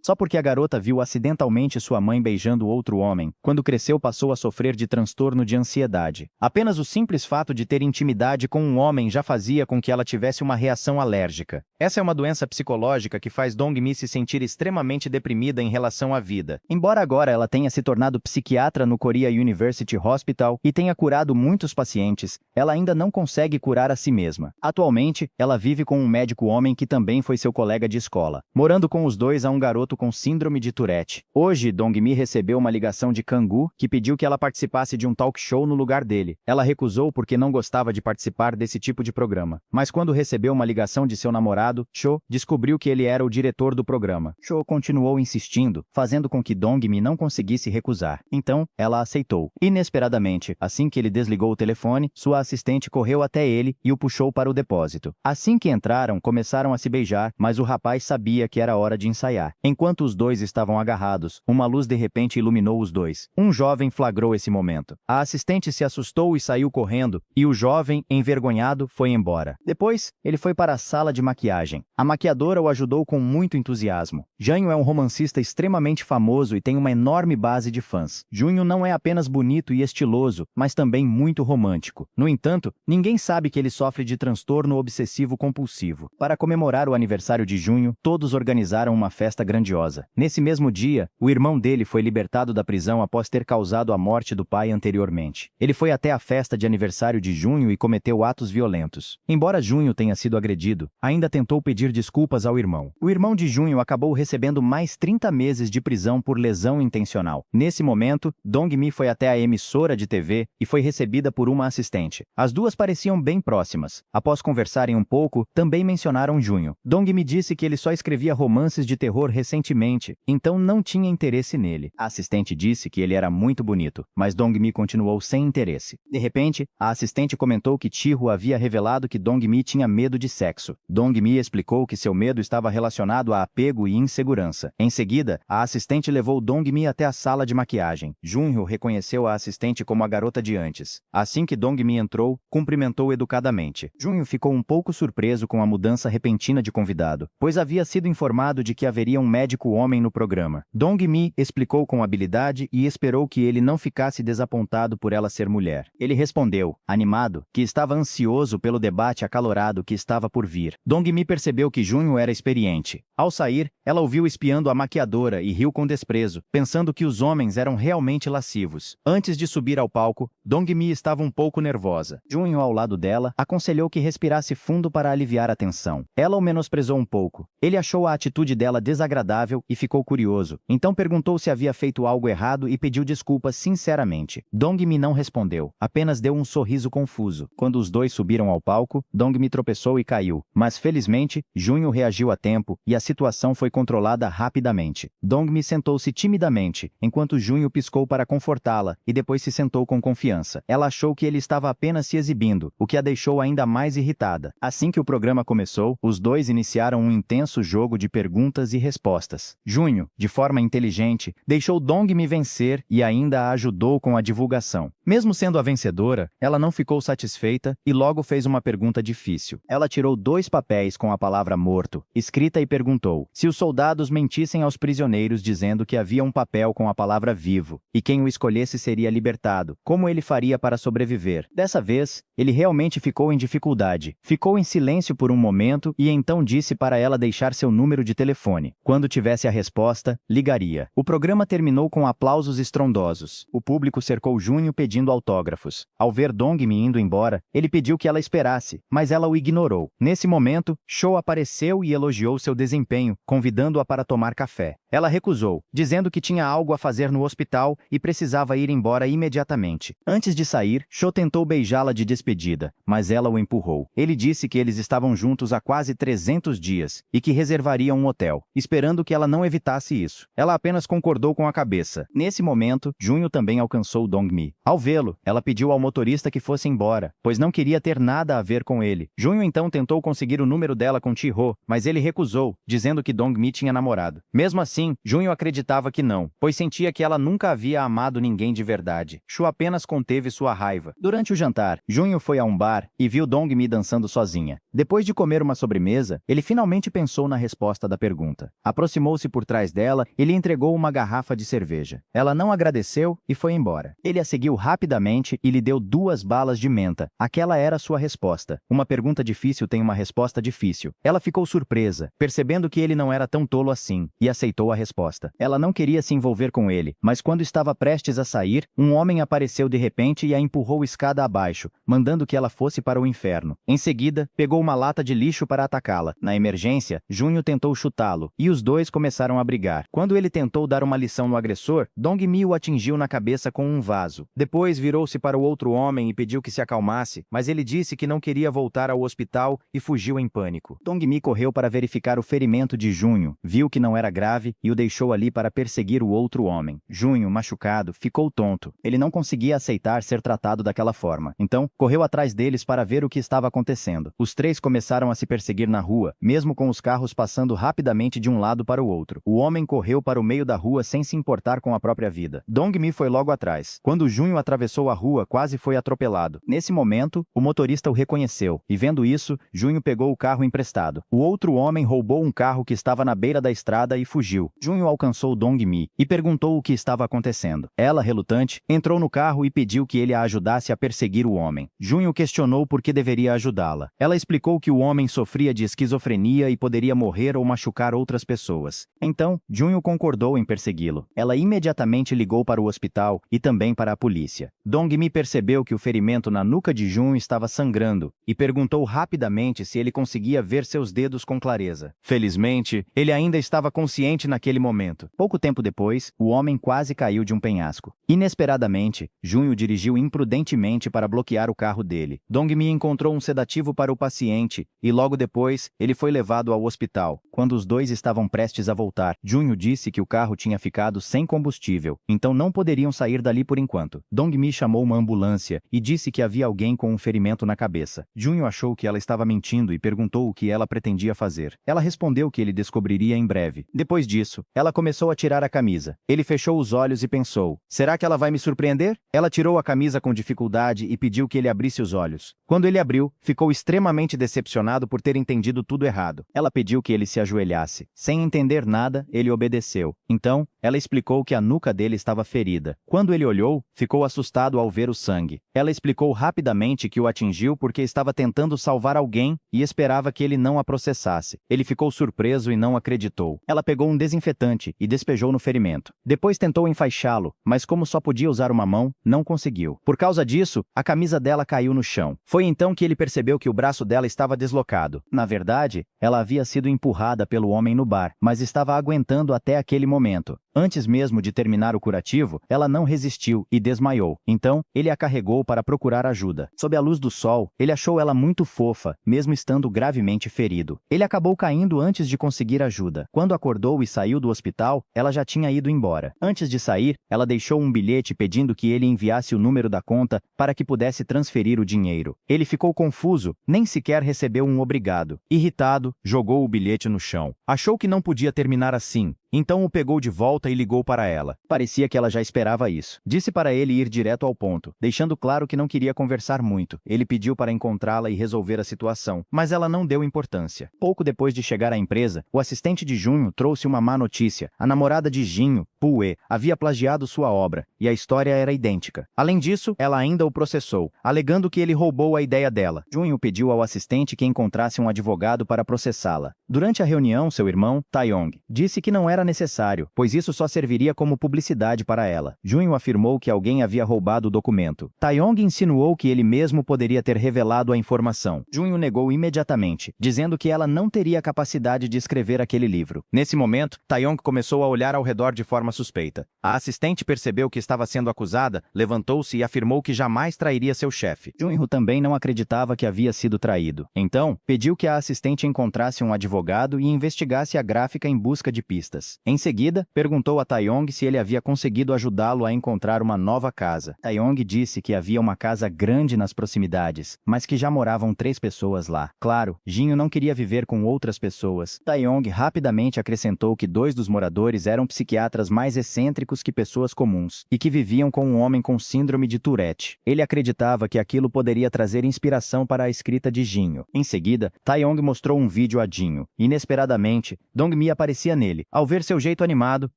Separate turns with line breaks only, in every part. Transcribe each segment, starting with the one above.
só porque a garota viu acidentalmente sua mãe beijando outro homem. Quando cresceu, passou a sofrer de transtorno de ansiedade. Apenas o simples fato de ter intimidade com um homem já fazia com que ela tivesse uma reação alérgica. Essa é uma doença psicológica que faz Dong-mi se sentir extremamente deprimida em relação à vida. Embora agora ela tenha se tornado psiquiatra no Korea University Hospital e tenha curado muitos pacientes, ela ainda não consegue curar a si mesma. Atualmente, ela vive com um médico homem que também foi seu colega de escola. Morando com os dois há um garoto com síndrome de Tourette. Hoje, Dong-mi recebeu uma ligação de Kang-gu que pediu que ela participasse de um talk show no lugar dele. Ela recusou porque não gostava de participar desse tipo de programa. Mas quando recebeu uma ligação de seu namorado, Cho, descobriu que ele era o diretor do programa. Cho continuou insistindo, fazendo com que Dong-mi não conseguisse recusar. Então, ela aceitou. Inesperadamente, assim que ele desligou o telefone, sua assistente correu até ele e o puxou para o depósito. Assim que entraram, começaram a se beijar, mas o rapaz sabia que era hora de ensaiar. Enquanto os dois estavam agarrados, uma luz de repente iluminou os dois. Um jovem flagrou esse momento. A assistente se assustou e saiu correndo, e o jovem, envergonhado, foi embora. Depois, ele foi para a sala de maquiagem. A maquiadora o ajudou com muito entusiasmo. Junho é um romancista extremamente famoso e tem uma enorme base de fãs. Junho não é apenas bonito e estiloso, mas também muito romântico. No entanto, ninguém sabe que ele sofre de transtorno obsessivo-compulsivo. Para comemorar o aniversário de Junho, todos organizaram uma festa grandiosa. Nesse mesmo dia, o irmão dele foi libertado da prisão após ter causado a morte do pai anteriormente. Ele foi até a festa de aniversário de Junho e cometeu atos violentos. Embora Junho tenha sido agredido, ainda tentou pedir desculpas ao irmão. O irmão de Junho acabou recebendo mais 30 meses de prisão por lesão intencional. Nesse momento, Dong-mi foi até a emissora de TV e foi recebida por uma assistente. As duas pareciam bem próximas. Após conversarem um pouco, também mencionaram Junho. Dong-mi disse que ele só escrevia romances de terror recentemente, então não tinha interesse nele. A assistente disse que ele era muito bonito, mas Dong-mi continuou sem interesse. De repente, a assistente comentou que Chiho havia revelado que Dong-mi tinha medo de sexo. Dong-mi explicou que seu medo estava relacionado a apego e insegurança. Em seguida, a assistente levou Dong-mi até a sala de maquiagem. Junho reconheceu a assistente como a garota de antes. Assim que Dong-mi entrou, cumprimentou educadamente. Junho ficou um pouco surpreso com a mudança repentina de convidado, pois havia sido informado de que haveria um médico homem no programa. Dong-mi explicou com habilidade e esperou que ele não ficasse desapontado por ela ser mulher. Ele respondeu, animado, que estava ansioso pelo debate acalorado que estava por vir. Dong-mi percebeu que Junho era experiente. Ao sair, ela o viu espiando a maquiadora e riu com desprezo, pensando que os homens eram realmente lascivos. Antes de subir ao palco, Dong-mi estava um pouco nervosa. Junho, ao lado dela, aconselhou que respirasse fundo para aliviar a tensão. Ela o menosprezou um pouco. Ele achou a atitude dela desagradável e ficou curioso. Então perguntou se havia feito algo errado e pediu desculpas sinceramente. Dong-mi não respondeu, apenas deu um sorriso confuso. Quando os dois subiram ao palco, Dong-mi tropeçou e caiu. Mas felizmente, Junho reagiu a tempo e a situação foi controlada rapidamente. Dong-mi sentou-se timidamente, enquanto Junho piscou para confortá-la e depois se sentou com confiança. Ela achou que ele estava apenas se exibindo, o que a deixou ainda mais irritada. Assim que o programa começou, os dois iniciaram um intenso jogo de perguntas e respostas. Junho, de forma inteligente, deixou Dong-mi vencer e ainda a ajudou com a divulgação. Mesmo sendo a vencedora, ela não ficou satisfeita e logo fez uma pergunta difícil. Ela tirou 2 papéis com a palavra morto, escrita e perguntou se os soldados mentissem aos prisioneiros dizendo que havia um papel com a palavra vivo, e quem o escolhesse seria libertado, como ele faria para sobreviver. Dessa vez, ele realmente ficou em dificuldade. Ficou em silêncio por um momento e então disse para ela deixar seu número de telefone. Quando tivesse a resposta, ligaria. O programa terminou com aplausos estrondosos. O público cercou Junho pedindo autógrafos. Ao ver Dong-mi indo embora, ele pediu que ela esperasse, mas ela o ignorou. Nesse momento, Cho apareceu e elogiou seu desempenho, convidando-a para tomar café. Ela recusou, dizendo que tinha algo a fazer no hospital e precisava ir embora imediatamente. Antes de sair, Cho tentou beijá-la de despedida, mas ela o empurrou. Ele disse que eles estavam juntos há quase 300 dias e que reservariam um hotel, esperando que ela não evitasse isso. Ela apenas concordou com a cabeça. Nesse momento, Junho também alcançou Dong-mi. Ao vê-lo, ela pediu ao motorista que fosse embora, pois não queria ter nada a ver com ele. Junho então tentou conseguir o número dela com Chiho, mas ele recusou, dizendo que Dong-mi tinha namorado. Mesmo assim, Junho acreditava que não, pois sentia que ela nunca havia amado ninguém de verdade. Cho apenas conteve sua raiva. Durante o jantar, Junho foi a um bar e viu Dong-mi dançando sozinha. Depois de comer uma sobremesa, ele finalmente pensou na resposta da pergunta. Aproximou aproximou-se por trás dela e lhe entregou uma garrafa de cerveja. Ela não agradeceu e foi embora. Ele a seguiu rapidamente e lhe deu 2 balas de menta. Aquela era sua resposta. Uma pergunta difícil tem uma resposta difícil. Ela ficou surpresa, percebendo que ele não era tão tolo assim, e aceitou a resposta. Ela não queria se envolver com ele, mas quando estava prestes a sair, um homem apareceu de repente e a empurrou escada abaixo, mandando que ela fosse para o inferno. Em seguida, pegou uma lata de lixo para atacá-la. Na emergência, Junho tentou chutá-lo, e os dois começaram a brigar. Quando ele tentou dar uma lição no agressor, Dong-mi o atingiu na cabeça com um vaso. Depois virou-se para o outro homem e pediu que se acalmasse, mas ele disse que não queria voltar ao hospital e fugiu em pânico. Dong-mi correu para verificar o ferimento de Junho, viu que não era grave e o deixou ali para perseguir o outro homem. Junho, machucado, ficou tonto. Ele não conseguia aceitar ser tratado daquela forma. Então, correu atrás deles para ver o que estava acontecendo. Os 3 começaram a se perseguir na rua, mesmo com os carros passando rapidamente de um lado para o outro. O homem correu para o meio da rua sem se importar com a própria vida. Dong-mi foi logo atrás. Quando Junho atravessou a rua, quase foi atropelado. Nesse momento, o motorista o reconheceu, e vendo isso, Junho pegou o carro emprestado. O outro homem roubou um carro que estava na beira da estrada e fugiu. Junho alcançou Dong-mi e perguntou o que estava acontecendo. Ela, relutante, entrou no carro e pediu que ele a ajudasse a perseguir o homem. Junho questionou por que deveria ajudá-la. Ela explicou que o homem sofria de esquizofrenia e poderia morrer ou machucar outras pessoas. Então, Junho concordou em persegui-lo. Ela imediatamente ligou para o hospital e também para a polícia. Dong-mi percebeu que o ferimento na nuca de Junho estava sangrando e perguntou rapidamente se ele conseguia ver seus dedos com clareza. Felizmente, ele ainda estava consciente naquele momento. Pouco tempo depois, o homem quase caiu de um penhasco. Inesperadamente, Junho dirigiu imprudentemente para bloquear o carro dele. Dong-mi encontrou um sedativo para o paciente e logo depois, ele foi levado ao hospital. Quando os dois estavam prestes a voltar, Junho disse que o carro tinha ficado sem combustível, então não poderiam sair dali por enquanto. Dong-mi chamou uma ambulância e disse que havia alguém com um ferimento na cabeça. Junho achou que ela estava mentindo e perguntou o que ela pretendia fazer. Ela respondeu que ele descobriria em breve. Depois disso, ela começou a tirar a camisa. Ele fechou os olhos e pensou: será que ela vai me surpreender? Ela tirou a camisa com dificuldade e pediu que ele abrisse os olhos. Quando ele abriu, ficou extremamente decepcionado por ter entendido tudo errado. Ela pediu que ele se ajoelhasse. Sem entender nada, ele obedeceu. Então, ela explicou que a nuca dele estava ferida. Quando ele olhou, ficou assustado ao ver o sangue. Ela explicou rapidamente que o atingiu porque estava tentando salvar alguém e esperava que ele não a processasse. Ele ficou surpreso e não acreditou. Ela pegou um desinfetante e despejou no ferimento. Depois tentou enfaixá-lo, mas como só podia usar uma mão, não conseguiu. Por causa disso, a camisa dela caiu no chão. Foi então que ele percebeu que o braço dela estava deslocado. Na verdade, ela havia sido empurrada pelo homem no bar, mas estava aguentando até aquele momento. Antes mesmo de terminar o curativo, ela não resistiu e desmaiou. Então, ele a carregou para procurar ajuda. Sob a luz do sol, ele achou ela muito fofa, mesmo estando gravemente ferido. Ele acabou caindo antes de conseguir ajuda. Quando acordou e saiu do hospital, ela já tinha ido embora. Antes de sair, ela deixou um bilhete pedindo que ele enviasse o número da conta para que pudesse transferir o dinheiro. Ele ficou confuso, nem sequer recebeu um obrigado. Irritado, jogou o bilhete no chão. Achou que não podia terminar assim. Então o pegou de volta e ligou para ela. Parecia que ela já esperava isso. Disse para ele ir direto ao ponto, deixando claro que não queria conversar muito. Ele pediu para encontrá-la e resolver a situação, mas ela não deu importância. Pouco depois de chegar à empresa, o assistente de Junho trouxe uma má notícia. A namorada de Jinho, Pue, havia plagiado sua obra, e a história era idêntica. Além disso, ela ainda o processou, alegando que ele roubou a ideia dela. Junho pediu ao assistente que encontrasse um advogado para processá-la. Durante a reunião, seu irmão, Taeyong, disse que não era necessário, pois isso só serviria como publicidade para ela. Junho afirmou que alguém havia roubado o documento. Taeyong insinuou que ele mesmo poderia ter revelado a informação. Junho negou imediatamente, dizendo que ela não teria capacidade de escrever aquele livro. Nesse momento, Taeyong começou a olhar ao redor de forma suspeita. A assistente percebeu que estava sendo acusada, levantou-se e afirmou que jamais trairia seu chefe. Junho também não acreditava que havia sido traído. Então, pediu que a assistente encontrasse um advogado e investigasse a gráfica em busca de pistas. Em seguida, perguntou a Taeyong se ele havia conseguido ajudá-lo a encontrar uma nova casa. Taeyong disse que havia uma casa grande nas proximidades, mas que já moravam 3 pessoas lá. Claro, Jinho não queria viver com outras pessoas. Taeyong rapidamente acrescentou que 2 dos moradores eram psiquiatras mais excêntricos que pessoas comuns, e que viviam com um homem com síndrome de Tourette. Ele acreditava que aquilo poderia trazer inspiração para a escrita de Jinho. Em seguida, Taeyong mostrou um vídeo a Jinho. Inesperadamente, Dongmi aparecia nele. Ao ver seu jeito animado,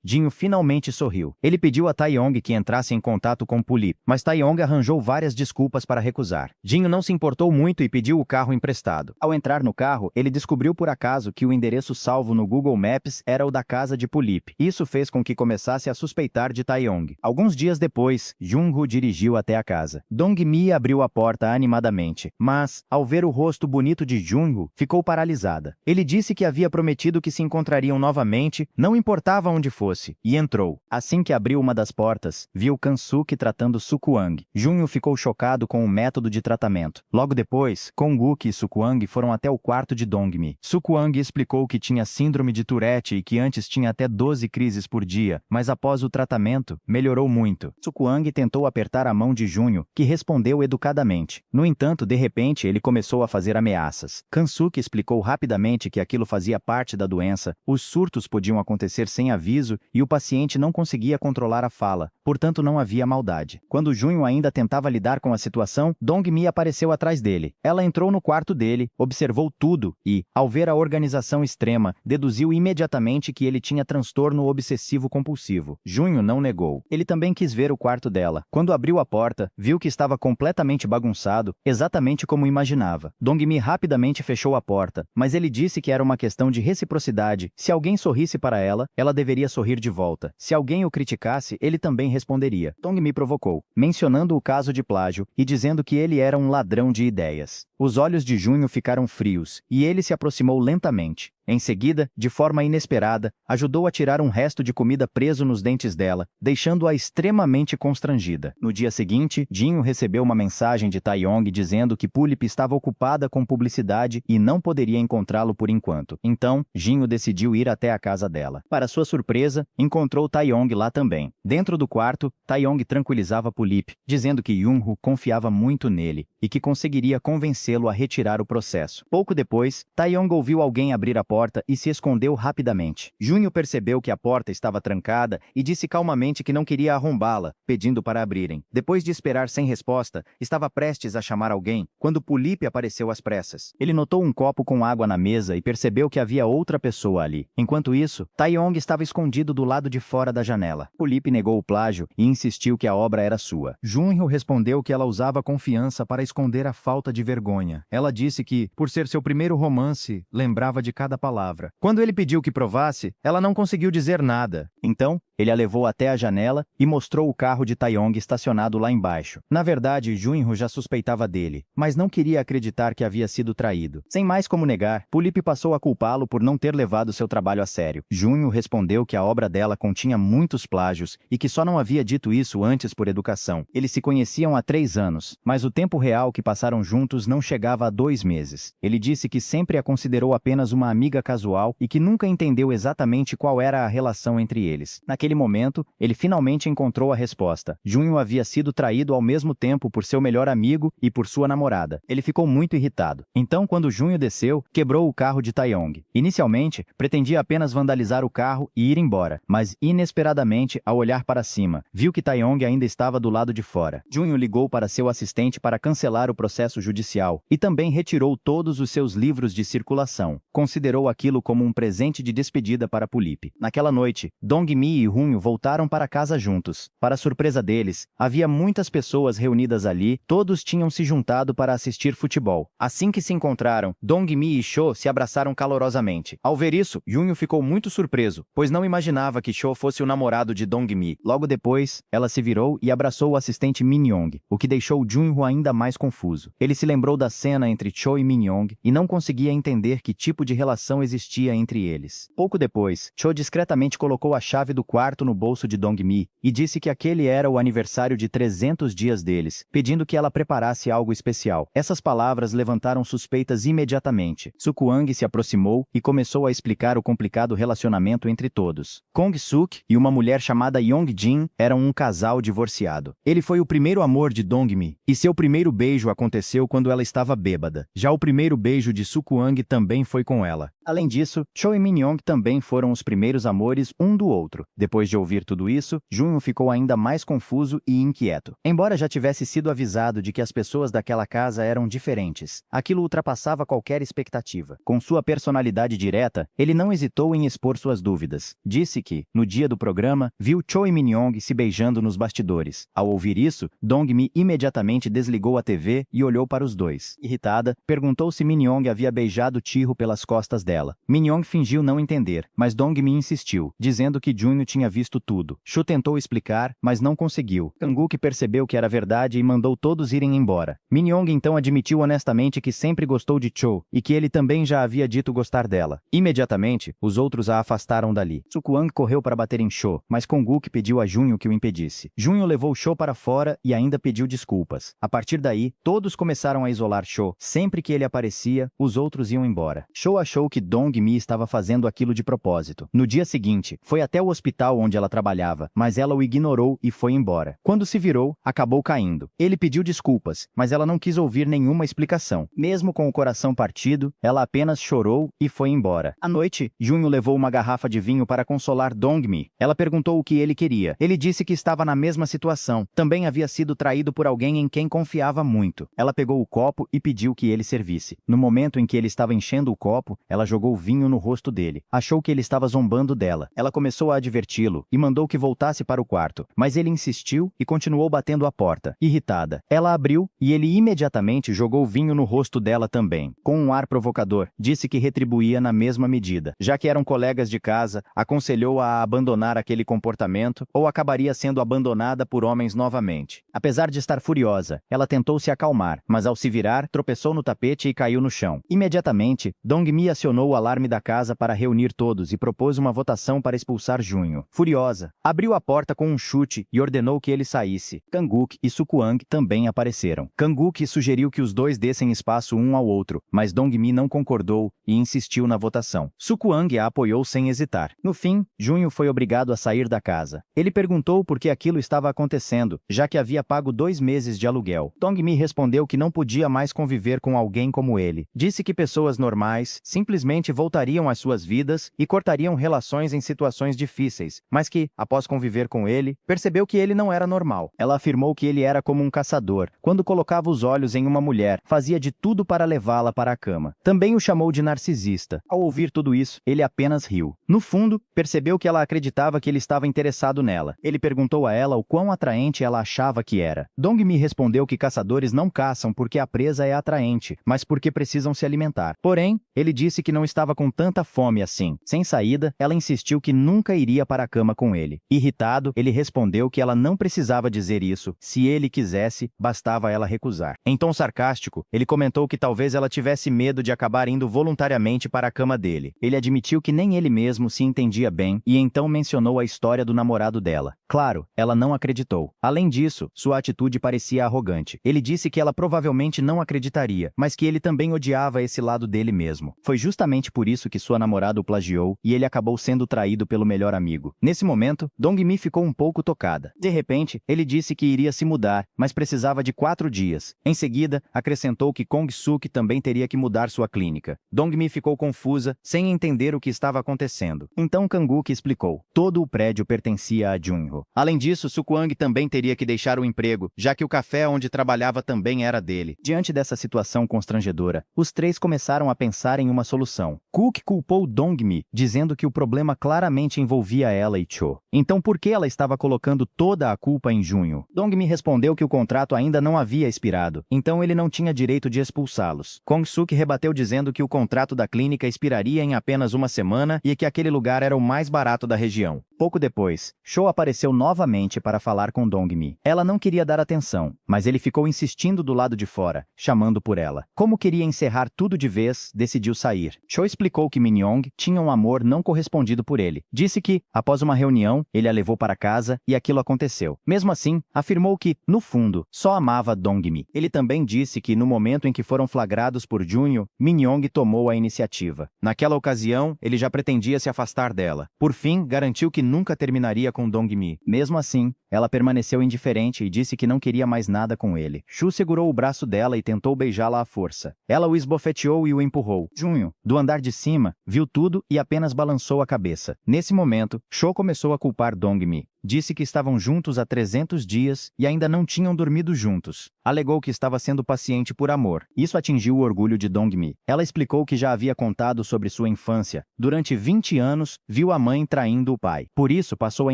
Jinho finalmente sorriu. Ele pediu a Taeyong que entrasse em contato com Pulip, mas Taeyong arranjou várias desculpas para recusar. Jinho não se importou muito e pediu o carro emprestado. Ao entrar no carro, ele descobriu por acaso que o endereço salvo no Google Maps era o da casa de Pulip. Isso fez com que começasse a suspeitar de Taeyong. Alguns dias depois, Junho dirigiu até a casa. Dongmi abriu a porta animadamente, mas, ao ver o rosto bonito de Junho, ficou paralisada. Ele disse que havia prometido que se encontrariam novamente, não importava onde fosse, e entrou. Assim que abriu uma das portas, viu Kansuke tratando Sukuang. Junho ficou chocado com o método de tratamento. Logo depois, Kongguk e Sukuang foram até o quarto de Dongmi. Sukuang explicou que tinha síndrome de Tourette e que antes tinha até 12 crises por dia, mas após o tratamento, melhorou muito. Sukuang tentou apertar a mão de Junho, que respondeu educadamente. No entanto, de repente, ele começou a fazer ameaças. Kansuke explicou rapidamente que aquilo fazia parte da doença, os surtos podiam acontecer sem aviso e o paciente não conseguia controlar a fala, portanto não havia maldade. Quando Junho ainda tentava lidar com a situação, Dongmi apareceu atrás dele. Ela entrou no quarto dele, observou tudo e, ao ver a organização extrema, deduziu imediatamente que ele tinha transtorno obsessivo-compulsivo. Junho não negou. Ele também quis ver o quarto dela. Quando abriu a porta, viu que estava completamente bagunçado, exatamente como imaginava. Dongmi rapidamente fechou a porta, mas ele disse que era uma questão de reciprocidade. Se alguém sorrisse para ela, ela deveria sorrir de volta. Se alguém o criticasse, ele também responderia. Dongmi provocou, mencionando o caso de plágio e dizendo que ele era um ladrão de ideias. Os olhos de Junho ficaram frios, e ele se aproximou lentamente. Em seguida, de forma inesperada, ajudou a tirar um resto de comida preso nos dentes dela, deixando-a extremamente constrangida. No dia seguinte, Jinho recebeu uma mensagem de Taeyong dizendo que Pulip estava ocupada com publicidade e não poderia encontrá-lo por enquanto. Então, Jinho decidiu ir até a casa dela. Para sua surpresa, encontrou Taeyong lá também. Dentro do quarto, Taeyong tranquilizava Pulip, dizendo que Junho confiava muito nele e que conseguiria convencê-lo a retirar o processo. Pouco depois, Taeyong ouviu alguém abrir a porta e se escondeu rapidamente. Junho percebeu que a porta estava trancada e disse calmamente que não queria arrombá-la, pedindo para abrirem. Depois de esperar sem resposta, estava prestes a chamar alguém, quando Pulip apareceu às pressas. Ele notou um copo com água na mesa e percebeu que havia outra pessoa ali. Enquanto isso, Taeyong estava escondido do lado de fora da janela. Pulip negou o plágio e insistiu que a obra era sua. Junho respondeu que ela usava confiança para esconder a falta de vergonha. Ela disse que, por ser seu primeiro romance, lembrava de cada palavra. Quando ele pediu que provasse, ela não conseguiu dizer nada. Então, ele a levou até a janela e mostrou o carro de Taeyong estacionado lá embaixo. Na verdade, Junho já suspeitava dele, mas não queria acreditar que havia sido traído. Sem mais como negar, Pulip passou a culpá-lo por não ter levado seu trabalho a sério. Junho respondeu que a obra dela continha muitos plágios e que só não havia dito isso antes por educação. Eles se conheciam há 3 anos, mas o tempo real que passaram juntos não chegava a 2 meses. Ele disse que sempre a considerou apenas uma amiga casual e que nunca entendeu exatamente qual era a relação entre eles. Naquele momento, ele finalmente encontrou a resposta. Junho havia sido traído ao mesmo tempo por seu melhor amigo e por sua namorada. Ele ficou muito irritado. Então, quando Junho desceu, quebrou o carro de Taeyong. Inicialmente, pretendia apenas vandalizar o carro e ir embora, mas inesperadamente, ao olhar para cima, viu que Taeyong ainda estava do lado de fora. Junho ligou para seu assistente para cancelar o processo judicial e também retirou todos os seus livros de circulação. Considerou aquilo como um presente de despedida para Pulip. Naquela noite, Dongmi e Junho voltaram para casa juntos. Para surpresa deles, havia muitas pessoas reunidas ali, todos tinham se juntado para assistir futebol. Assim que se encontraram, Dongmi e Cho se abraçaram calorosamente. Ao ver isso, Junho ficou muito surpreso, pois não imaginava que Cho fosse o namorado de Dongmi. Logo depois, ela se virou e abraçou o assistente Minhyong, o que deixou Junho ainda mais confuso. Ele se lembrou da cena entre Cho e Minhyong e não conseguia entender que tipo de relação existia entre eles. Pouco depois, Cho discretamente colocou a chave do quarto no bolso de Dongmi e disse que aquele era o aniversário de 300 dias deles, pedindo que ela preparasse algo especial. Essas palavras levantaram suspeitas imediatamente. Sukuang se aproximou e começou a explicar o complicado relacionamento entre todos. Kong-suk e uma mulher chamada Yong-jin eram um casal divorciado. Ele foi o primeiro amor de Dongmi, e seu primeiro beijo aconteceu quando ela estava bêbada. Já o primeiro beijo de Sukuang também foi com ela. Além disso, Cho e Min-young também foram os primeiros amores um do outro. Depois de ouvir tudo isso, Junho ficou ainda mais confuso e inquieto. Embora já tivesse sido avisado de que as pessoas daquela casa eram diferentes, aquilo ultrapassava qualquer expectativa. Com sua personalidade direta, ele não hesitou em expor suas dúvidas. Disse que, no dia do programa, viu Cho e Min-young se beijando nos bastidores. Ao ouvir isso, Dong-mi imediatamente desligou a TV e olhou para os dois. Irritada, perguntou se Min-young havia beijado Chiho pelas costas dela. Min-young fingiu não entender, mas Dong-mi insistiu, dizendo que Junho tinha visto tudo. Cho tentou explicar, mas não conseguiu. Kang-wook percebeu que era verdade e mandou todos irem embora. Min-young então admitiu honestamente que sempre gostou de Cho e que ele também já havia dito gostar dela. Imediatamente, os outros a afastaram dali. Sukwang correu para bater em Cho, mas Kang-wook pediu a Junho que o impedisse. Junho levou Cho para fora e ainda pediu desculpas. A partir daí, todos começaram a isolar Cho. Sempre que ele aparecia, os outros iam embora. Cho achou que Dong-mi estava fazendo aquilo de propósito. No dia seguinte, foi até o hospital onde ela trabalhava, mas ela o ignorou e foi embora. Quando se virou, acabou caindo. Ele pediu desculpas, mas ela não quis ouvir nenhuma explicação. Mesmo com o coração partido, ela apenas chorou e foi embora. À noite, Junho levou uma garrafa de vinho para consolar Dong-mi. Ela perguntou o que ele queria. Ele disse que estava na mesma situação. Também havia sido traído por alguém em quem confiava muito. Ela pegou o copo e pediu que ele servisse. No momento em que ele estava enchendo o copo, ela jogou vinho no rosto dele. Achou que ele estava zombando dela. Ela começou a adverti-lo e mandou que voltasse para o quarto, mas ele insistiu e continuou batendo a porta. Irritada, ela abriu e ele imediatamente jogou vinho no rosto dela também. Com um ar provocador, disse que retribuía na mesma medida. Já que eram colegas de casa, aconselhou-a a abandonar aquele comportamento ou acabaria sendo abandonada por homens novamente. Apesar de estar furiosa, ela tentou se acalmar, mas ao se virar, tropeçou no tapete e caiu no chão. Imediatamente, Dong-mi acionou o alarme da casa para reunir todos e propôs uma votação para expulsar Junho. Furiosa, abriu a porta com um chute e ordenou que ele saísse. Kang-wook e Sukwang também apareceram. Kang-wook sugeriu que os dois dessem espaço um ao outro, mas Dong-mi não concordou e insistiu na votação. Sukwang a apoiou sem hesitar. No fim, Junho foi obrigado a sair da casa. Ele perguntou por que aquilo estava acontecendo, já que havia pago 2 meses de aluguel. Dong-mi respondeu que não podia mais conviver com alguém como ele. Disse que pessoas normais simplesmente voltariam às suas vidas e cortariam relações em situações difíceis, mas que, após conviver com ele, percebeu que ele não era normal. Ela afirmou que ele era como um caçador. Quando colocava os olhos em uma mulher, fazia de tudo para levá-la para a cama. Também o chamou de narcisista. Ao ouvir tudo isso, ele apenas riu. No fundo, percebeu que ela acreditava que ele estava interessado nela. Ele perguntou a ela o quão atraente ela achava que era. Dong-mi respondeu que caçadores não caçam porque a presa é atraente, mas porque precisam se alimentar. Porém, ele disse que não estava com tanta fome assim. Sem saída, ela insistiu que nunca iria para a cama com ele. Irritado, ele respondeu que ela não precisava dizer isso. Se ele quisesse, bastava ela recusar. Em tom sarcástico, ele comentou que talvez ela tivesse medo de acabar indo voluntariamente para a cama dele. Ele admitiu que nem ele mesmo se entendia bem e então mencionou a história do namorado dela. Claro, ela não acreditou. Além disso, sua atitude parecia arrogante. Ele disse que ela provavelmente não acreditaria, mas que ele também odiava esse lado dele mesmo. Foi justamente por isso que sua namorada o plagiou e ele acabou sendo traído pelo melhor amigo. Nesse momento, Dong-mi ficou um pouco tocada. De repente, ele disse que iria se mudar, mas precisava de 4 dias. Em seguida, acrescentou que Kong-suk também teria que mudar sua clínica. Dong-mi ficou confusa, sem entender o que estava acontecendo. Então Kang-wook explicou. Todo o prédio pertencia a Junho. Além disso, Sukwang também teria que deixar o emprego, já que o café onde trabalhava também era dele. Diante dessa situação constrangedora, os três começaram a pensar em uma solução. Cook culpou Dong-mi, dizendo que o problema claramente envolvia ela e Cho. Então por que ela estava colocando toda a culpa em Junho? Dong-mi respondeu que o contrato ainda não havia expirado, então ele não tinha direito de expulsá-los. Kong-suk rebateu dizendo que o contrato da clínica expiraria em apenas uma semana e que aquele lugar era o mais barato da região. Pouco depois, Cho apareceu novamente para falar com Dong-mi. Ela não queria dar atenção, mas ele ficou insistindo do lado de fora, chamando por ela. Como queria encerrar tudo de vez, decidiu sair. Cho explicou que Min-young tinha um amor não correspondido por ele. Disse que, após uma reunião, ele a levou para casa e aquilo aconteceu. Mesmo assim, afirmou que, no fundo, só amava Dong-mi. Ele também disse que, no momento em que foram flagrados por Junho, Min-young tomou a iniciativa. Naquela ocasião, ele já pretendia se afastar dela. Por fim, garantiu que nunca terminaria com Dong-mi. Mesmo assim, ela permaneceu indiferente e disse que não queria mais nada com ele. Shu segurou o braço dela e tentou beijá-la à força. Ela o esbofeteou e o empurrou. Junho, do andar de cima, viu tudo e apenas balançou a cabeça. Nesse momento, Sho começou a culpar Dong-mi. Disse que estavam juntos há 300 dias e ainda não tinham dormido juntos. Alegou que estava sendo paciente por amor. Isso atingiu o orgulho de Dong-mi. Ela explicou que já havia contado sobre sua infância. Durante 20 anos, viu a mãe traindo o pai. Por isso, passou a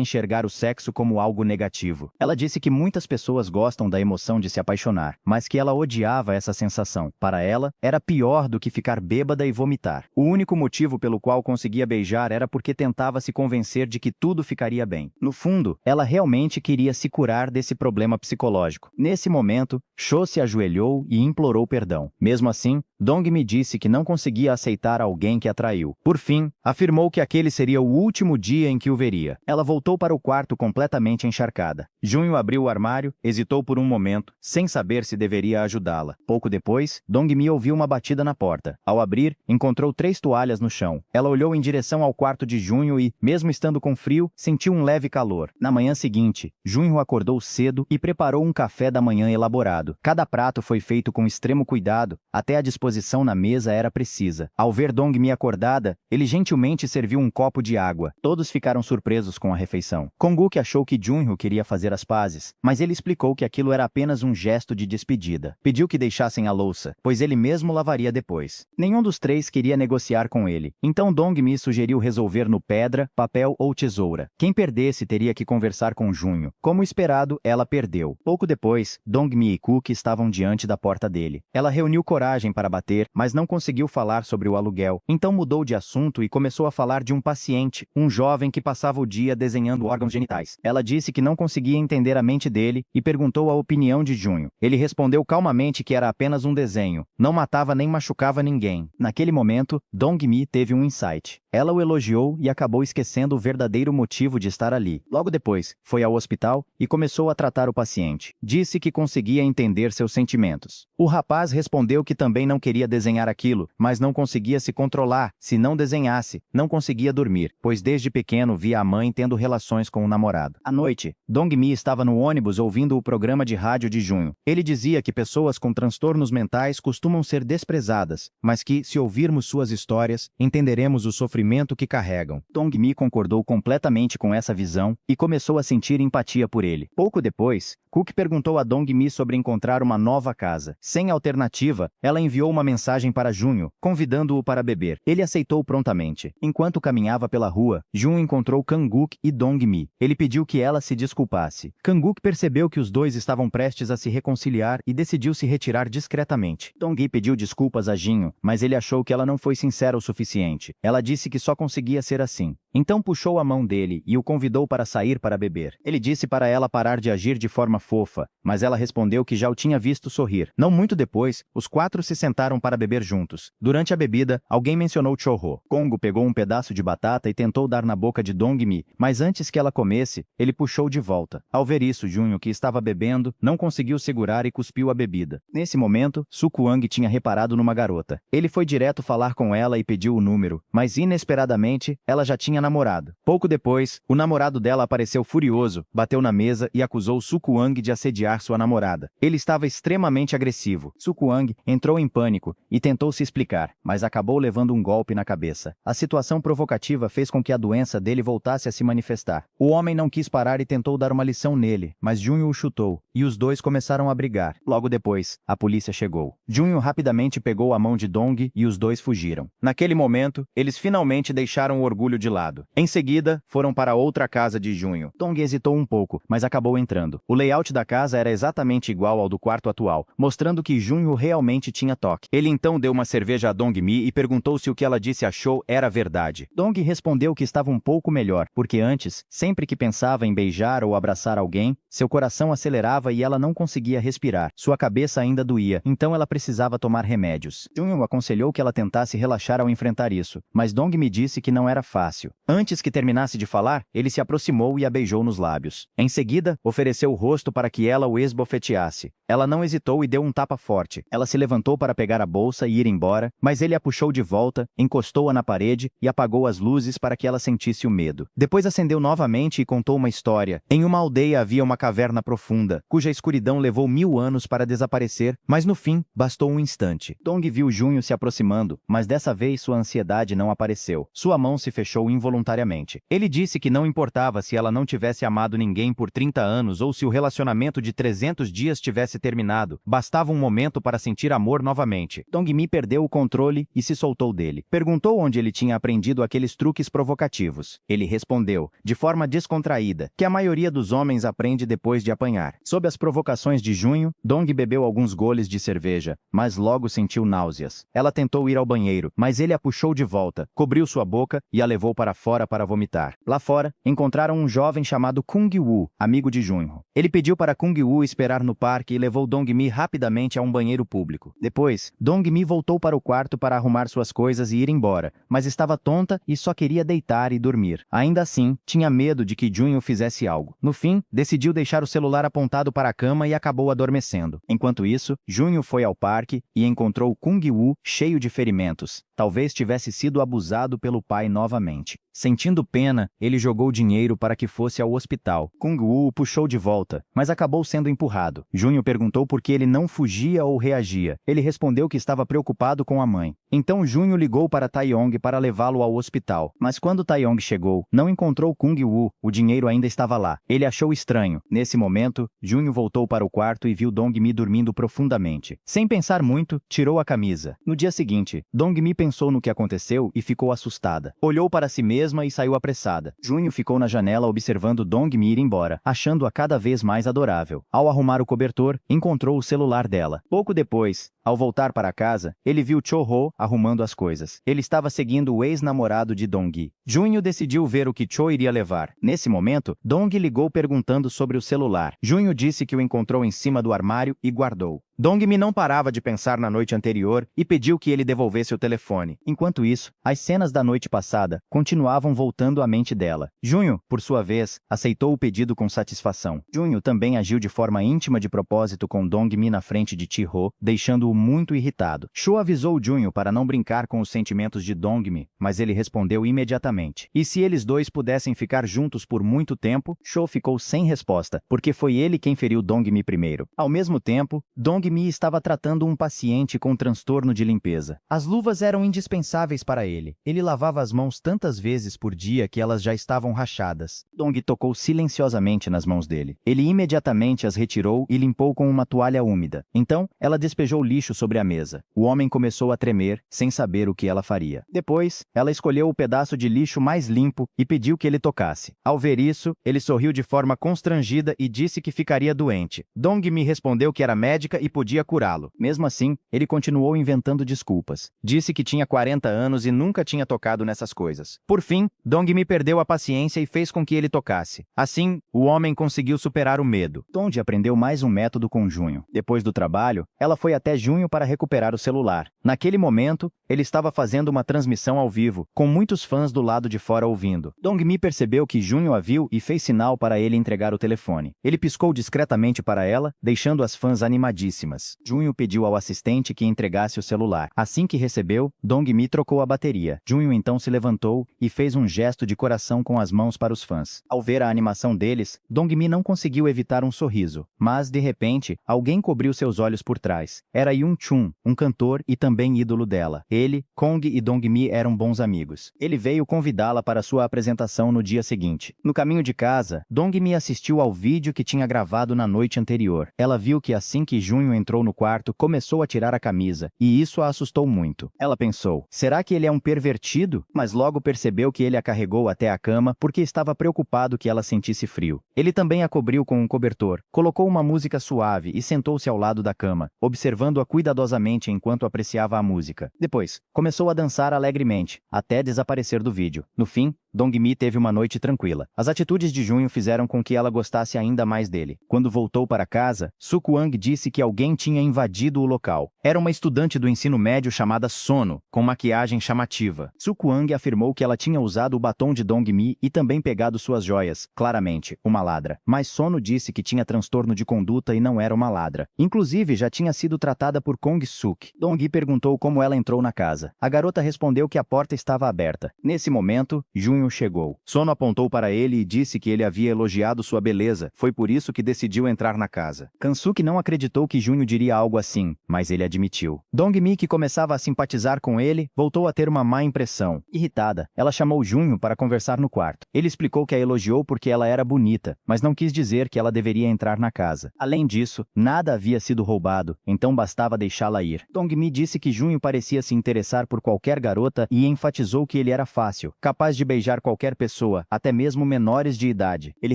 enxergar o sexo como algo negativo. Ela disse que muitas pessoas gostam da emoção de se apaixonar, mas que ela odiava essa sensação. Para ela, era pior do que ficar bêbada e vomitar. O único motivo pelo qual conseguia beijar era porque tentava se convencer de que tudo ficaria bem. No fundo, ela realmente queria se curar desse problema psicológico. Nesse momento, Sho se ajoelhou e implorou perdão. Mesmo assim, Dong-mi disse que não conseguia aceitar alguém que a traiu. Por fim, afirmou que aquele seria o último dia em que o veria. Ela voltou para o quarto completamente encharcada. Junho abriu o armário, hesitou por um momento, sem saber se deveria ajudá-la. Pouco depois, Dong-mi ouviu uma batida na porta. Ao abrir, encontrou 3 toalhas no chão. Ela olhou em direção ao quarto de Junho e, mesmo estando com frio, sentiu um leve calor. Na manhã seguinte, Junho acordou cedo e preparou um café da manhã elaborado. Cada prato foi feito com extremo cuidado, até a disposição na mesa era precisa. Ao ver Dong-mi acordada, ele gentilmente serviu um copo de água. Todos ficaram surpresos com a refeição. Kong-guk achou que Junho queria fazer as pazes, mas ele explicou que aquilo era apenas um gesto de despedida. Pediu que deixassem a louça, pois ele mesmo lavaria depois. Nenhum dos 3 queria negociar com ele. Então Dong-mi sugeriu resolver no pedra, papel ou tesoura. Quem perdesse teria que conversar com Junho. Como esperado, ela perdeu. Pouco depois, Dong-mi e Cook estavam diante da porta dele. Ela reuniu coragem para bater, mas não conseguiu falar sobre o aluguel. Então mudou de assunto e começou a falar de um paciente, um jovem que passava o dia desenhando órgãos genitais. Ela disse que não conseguia entender a mente dele e perguntou a opinião de Junho. Ele respondeu calmamente que era apenas um desenho, não matava nem machucava ninguém. Naquele momento, Dong-mi teve um insight. Ela o elogiou e acabou esquecendo o verdadeiro motivo de estar ali. Logo depois, foi ao hospital e começou a tratar o paciente. Disse que conseguia entender seus sentimentos. O rapaz respondeu que também não queria desenhar aquilo, mas não conseguia se controlar. Se não desenhasse, não conseguia dormir, pois desde pequeno via a mãe tendo relações com o namorado. À noite, Dong-mi estava no ônibus ouvindo o programa de rádio de Junho. Ele dizia que pessoas com transtornos mentais costumam ser desprezadas, mas que, se ouvirmos suas histórias, entenderemos o sofrimento que carregam. Dong-mi concordou completamente com essa visão e começou a sentir empatia por ele. Pouco depois, Cook perguntou a Dong-mi sobre encontrar uma nova casa. Sem alternativa, ela enviou uma mensagem para Junho, convidando-o para beber. Ele aceitou prontamente. Enquanto caminhava pela rua, Junho encontrou Kang-guk e Dong-mi. Ele pediu que ela se desculpasse. Kang-guk percebeu que os dois estavam prestes a se reconciliar e decidiu se retirar discretamente. Dong-mi pediu desculpas a Junho, mas ele achou que ela não foi sincera o suficiente. Ela disse que só conseguia ser assim. Então puxou a mão dele e o convidou para sair para beber. Ele disse para ela parar de agir de forma fofa, mas ela respondeu que já o tinha visto sorrir. Não muito depois, os 4 se sentaram para beber juntos. Durante a bebida, alguém mencionou Chorro. Kongo pegou um pedaço de batata e tentou dar na boca de Dong-mi, mas antes que ela comesse, ele puxou de volta. Ao ver isso, Junho, que estava bebendo, não conseguiu segurar e cuspiu a bebida. Nesse momento, Sukuang tinha reparado numa garota. Ele foi direto falar com ela e pediu o número, mas inesperadamente, ela já tinha namorado. Pouco depois, o namorado dela apareceu furioso, bateu na mesa e acusou Sukuang de assediar sua namorada. Ele estava extremamente agressivo. Sukuang entrou em pânico e tentou se explicar, mas acabou levando um golpe na cabeça. A situação provocativa fez com que a doença dele voltasse a se manifestar. O homem não quis parar e tentou dar uma lição nele, mas Junho o chutou, e os dois começaram a brigar. Logo depois, a polícia chegou. Junho rapidamente pegou a mão de Dong e os dois fugiram. Naquele momento, eles finalmente deixaram o orgulho de lado. Em seguida, foram para outra casa de Junho. Dong hesitou um pouco, mas acabou entrando. O layout da casa era exatamente igual ao do quarto atual, mostrando que Junho realmente tinha toque. Ele então deu uma cerveja a Dong-mi e perguntou se o que ela disse achou era verdade. Dong respondeu que estava um pouco melhor, porque antes, sempre que pensava em beijar ou abraçar alguém, seu coração acelerava e ela não conseguia respirar. Sua cabeça ainda doía, então ela precisava tomar remédios. Junho aconselhou que ela tentasse relaxar ao enfrentar isso, mas Dong-mi disse que não era fácil. Antes que terminasse de falar, ele se aproximou e a beijou nos lábios. Em seguida, ofereceu o rosto para que ela o esbofeteasse. Ela não hesitou e deu um tapa forte. Ela se levantou para pegar a bolsa e ir embora, mas ele a puxou de volta, encostou-a na parede e apagou as luzes para que ela sentisse o medo. Depois acendeu novamente e contou uma história. Em uma aldeia havia uma caverna profunda, cuja escuridão levou 1000 anos para desaparecer, mas no fim, bastou um instante. Dong viu Junho se aproximando, mas dessa vez sua ansiedade não apareceu. Sua mão se fechou involuntariamente. Ele disse que não importava se ela não tivesse amado ninguém por 30 anos ou se o relacionamento de 300 dias tivesse terminado, bastava um momento para sentir amor novamente. Dong-mi perdeu o controle e se soltou dele. Perguntou onde ele tinha aprendido aqueles truques provocativos. Ele respondeu, de forma descontraída, que a maioria dos homens aprende depois de apanhar. Sob as provocações de Junho, Dong bebeu alguns goles de cerveja, mas logo sentiu náuseas. Ela tentou ir ao banheiro, mas ele a puxou de volta, cobriu sua boca e a levou para fora para vomitar. Lá fora, encontraram um jovem chamado Kung-woo, amigo de Junho. Ele pediu para Kung-woo esperar no parque e levou Dong-mi rapidamente a um banheiro público. Depois, Dong-mi voltou para o quarto para arrumar suas coisas e ir embora, mas estava tonta e só queria deitar e dormir. Ainda assim, tinha medo de que Junho fizesse algo. No fim, decidiu deixar o celular apontado para a cama e acabou adormecendo. Enquanto isso, Junho foi ao parque e encontrou Kung-woo cheio de ferimentos. Talvez tivesse sido abusado pelo pai novamente. Sentindo pena, ele jogou dinheiro para que fosse ao hospital. Kung-woo o puxou de volta, mas acabou sendo empurrado. Junho perguntou por que ele não fugia ou reagia. Ele respondeu que estava preocupado com a mãe. Então Junho ligou para Taeyong para levá-lo ao hospital. Mas quando Taeyong chegou, não encontrou Kung-woo. O dinheiro ainda estava lá. Ele achou estranho. Nesse momento, Junho voltou para o quarto e viu Dong-mi dormindo profundamente. Sem pensar muito, tirou a camisa. No dia seguinte, Dong-mi pensou no que aconteceu e ficou assustada. Olhou para si mesma e saiu apressada. Junho ficou na janela observando Dong-mi ir embora, achando-a cada vez mais adorável. Ao arrumar o cobertor, encontrou o celular dela. Pouco depois, ao voltar para casa, ele viu Cho-ho arrumando as coisas. Ele estava seguindo o ex-namorado de Dong-gi. Junho decidiu ver o que Cho iria levar. Nesse momento, Dong ligou perguntando sobre o celular. Junho disse que o encontrou em cima do armário e guardou. Dong-mi não parava de pensar na noite anterior e pediu que ele devolvesse o telefone. Enquanto isso, as cenas da noite passada continuavam voltando à mente dela. Junho, por sua vez, aceitou o pedido com satisfação. Junho também agiu de forma íntima de propósito com Dong-mi na frente de Chi-ho, deixando-o muito irritado. Cho avisou Junho para não brincar com os sentimentos de Dong-mi, mas ele respondeu imediatamente. E se eles dois pudessem ficar juntos por muito tempo, Cho ficou sem resposta, porque foi ele quem feriu Dong-mi primeiro. Ao mesmo tempo, Dong-mi estava tratando um paciente com transtorno de limpeza. As luvas eram indispensáveis para ele. Ele lavava as mãos tantas vezes por dia que elas já estavam rachadas. Dong tocou silenciosamente nas mãos dele. Ele imediatamente as retirou e limpou com uma toalha úmida. Então, ela despejou lixo sobre a mesa. O homem começou a tremer, sem saber o que ela faria. Depois, ela escolheu o pedaço de lixo mais limpo e pediu que ele tocasse. Ao ver isso, ele sorriu de forma constrangida e disse que ficaria doente. Dong-mi respondeu que era médica e podia curá-lo. Mesmo assim, ele continuou inventando desculpas. Disse que tinha 40 anos e nunca tinha tocado nessas coisas. Por fim, Dong-mi perdeu a paciência e fez com que ele tocasse. Assim, o homem conseguiu superar o medo. Dong aprendeu mais um método com Junho. Depois do trabalho, ela foi até Junho para recuperar o celular. Naquele momento, ele estava fazendo uma transmissão ao vivo, com muitos fãs do lado de fora ouvindo. Dong-mi percebeu que Junho a viu e fez sinal para ele entregar o telefone. Ele piscou discretamente para ela, deixando as fãs animadíssimas. Junho pediu ao assistente que entregasse o celular. Assim que recebeu, Dong-mi trocou a bateria. Junho então se levantou e fez um gesto de coração com as mãos para os fãs. Ao ver a animação deles, Dong-mi não conseguiu evitar um sorriso. Mas, de repente, alguém cobriu seus olhos por trás. Era Yoon-chun, um cantor e também ídolo dela. Ele, Kong e Dong-mi eram bons amigos. Ele veio convidá-la para sua apresentação no dia seguinte. No caminho de casa, Dong-mi assistiu ao vídeo que tinha gravado na noite anterior. Ela viu que assim que Junho entrou no quarto, começou a tirar a camisa, e isso a assustou muito. Ela pensou, será que ele é um pervertido? Mas logo percebeu que ele a carregou até a cama porque estava preocupado que ela sentisse frio. Ele também a cobriu com um cobertor, colocou uma música suave e sentou-se ao lado da cama, observando-a cuidadosamente enquanto apreciava a música. Depois, começou a dançar alegremente, até desaparecer do vídeo. No fim, Dong-mi teve uma noite tranquila. As atitudes de Junho fizeram com que ela gostasse ainda mais dele. Quando voltou para casa, Sukwang disse que alguém tinha invadido o local. Era uma estudante do ensino médio chamada Sono, com maquiagem chamativa. Sukwang afirmou que ela tinha usado o batom de Dong-mi e também pegado suas joias, claramente, uma ladra. Mas Sono disse que tinha transtorno de conduta e não era uma ladra. Inclusive, já tinha sido tratada por Kong-suk. Dong-mi perguntou como ela entrou na casa. A garota respondeu que a porta estava aberta. Nesse momento, Junho chegou. Sono apontou para ele e disse que ele havia elogiado sua beleza. Foi por isso que decidiu entrar na casa. Kansuke não acreditou que Junho diria algo assim, mas ele admitiu. Dong-mi, que começava a simpatizar com ele, voltou a ter uma má impressão. Irritada, ela chamou Junho para conversar no quarto. Ele explicou que a elogiou porque ela era bonita, mas não quis dizer que ela deveria entrar na casa. Além disso, nada havia sido roubado, então bastava deixá-la ir. Dong-mi disse que Junho parecia se interessar por qualquer garota e enfatizou que ele era fácil, capaz de beijar qualquer pessoa, até mesmo menores de idade. Ele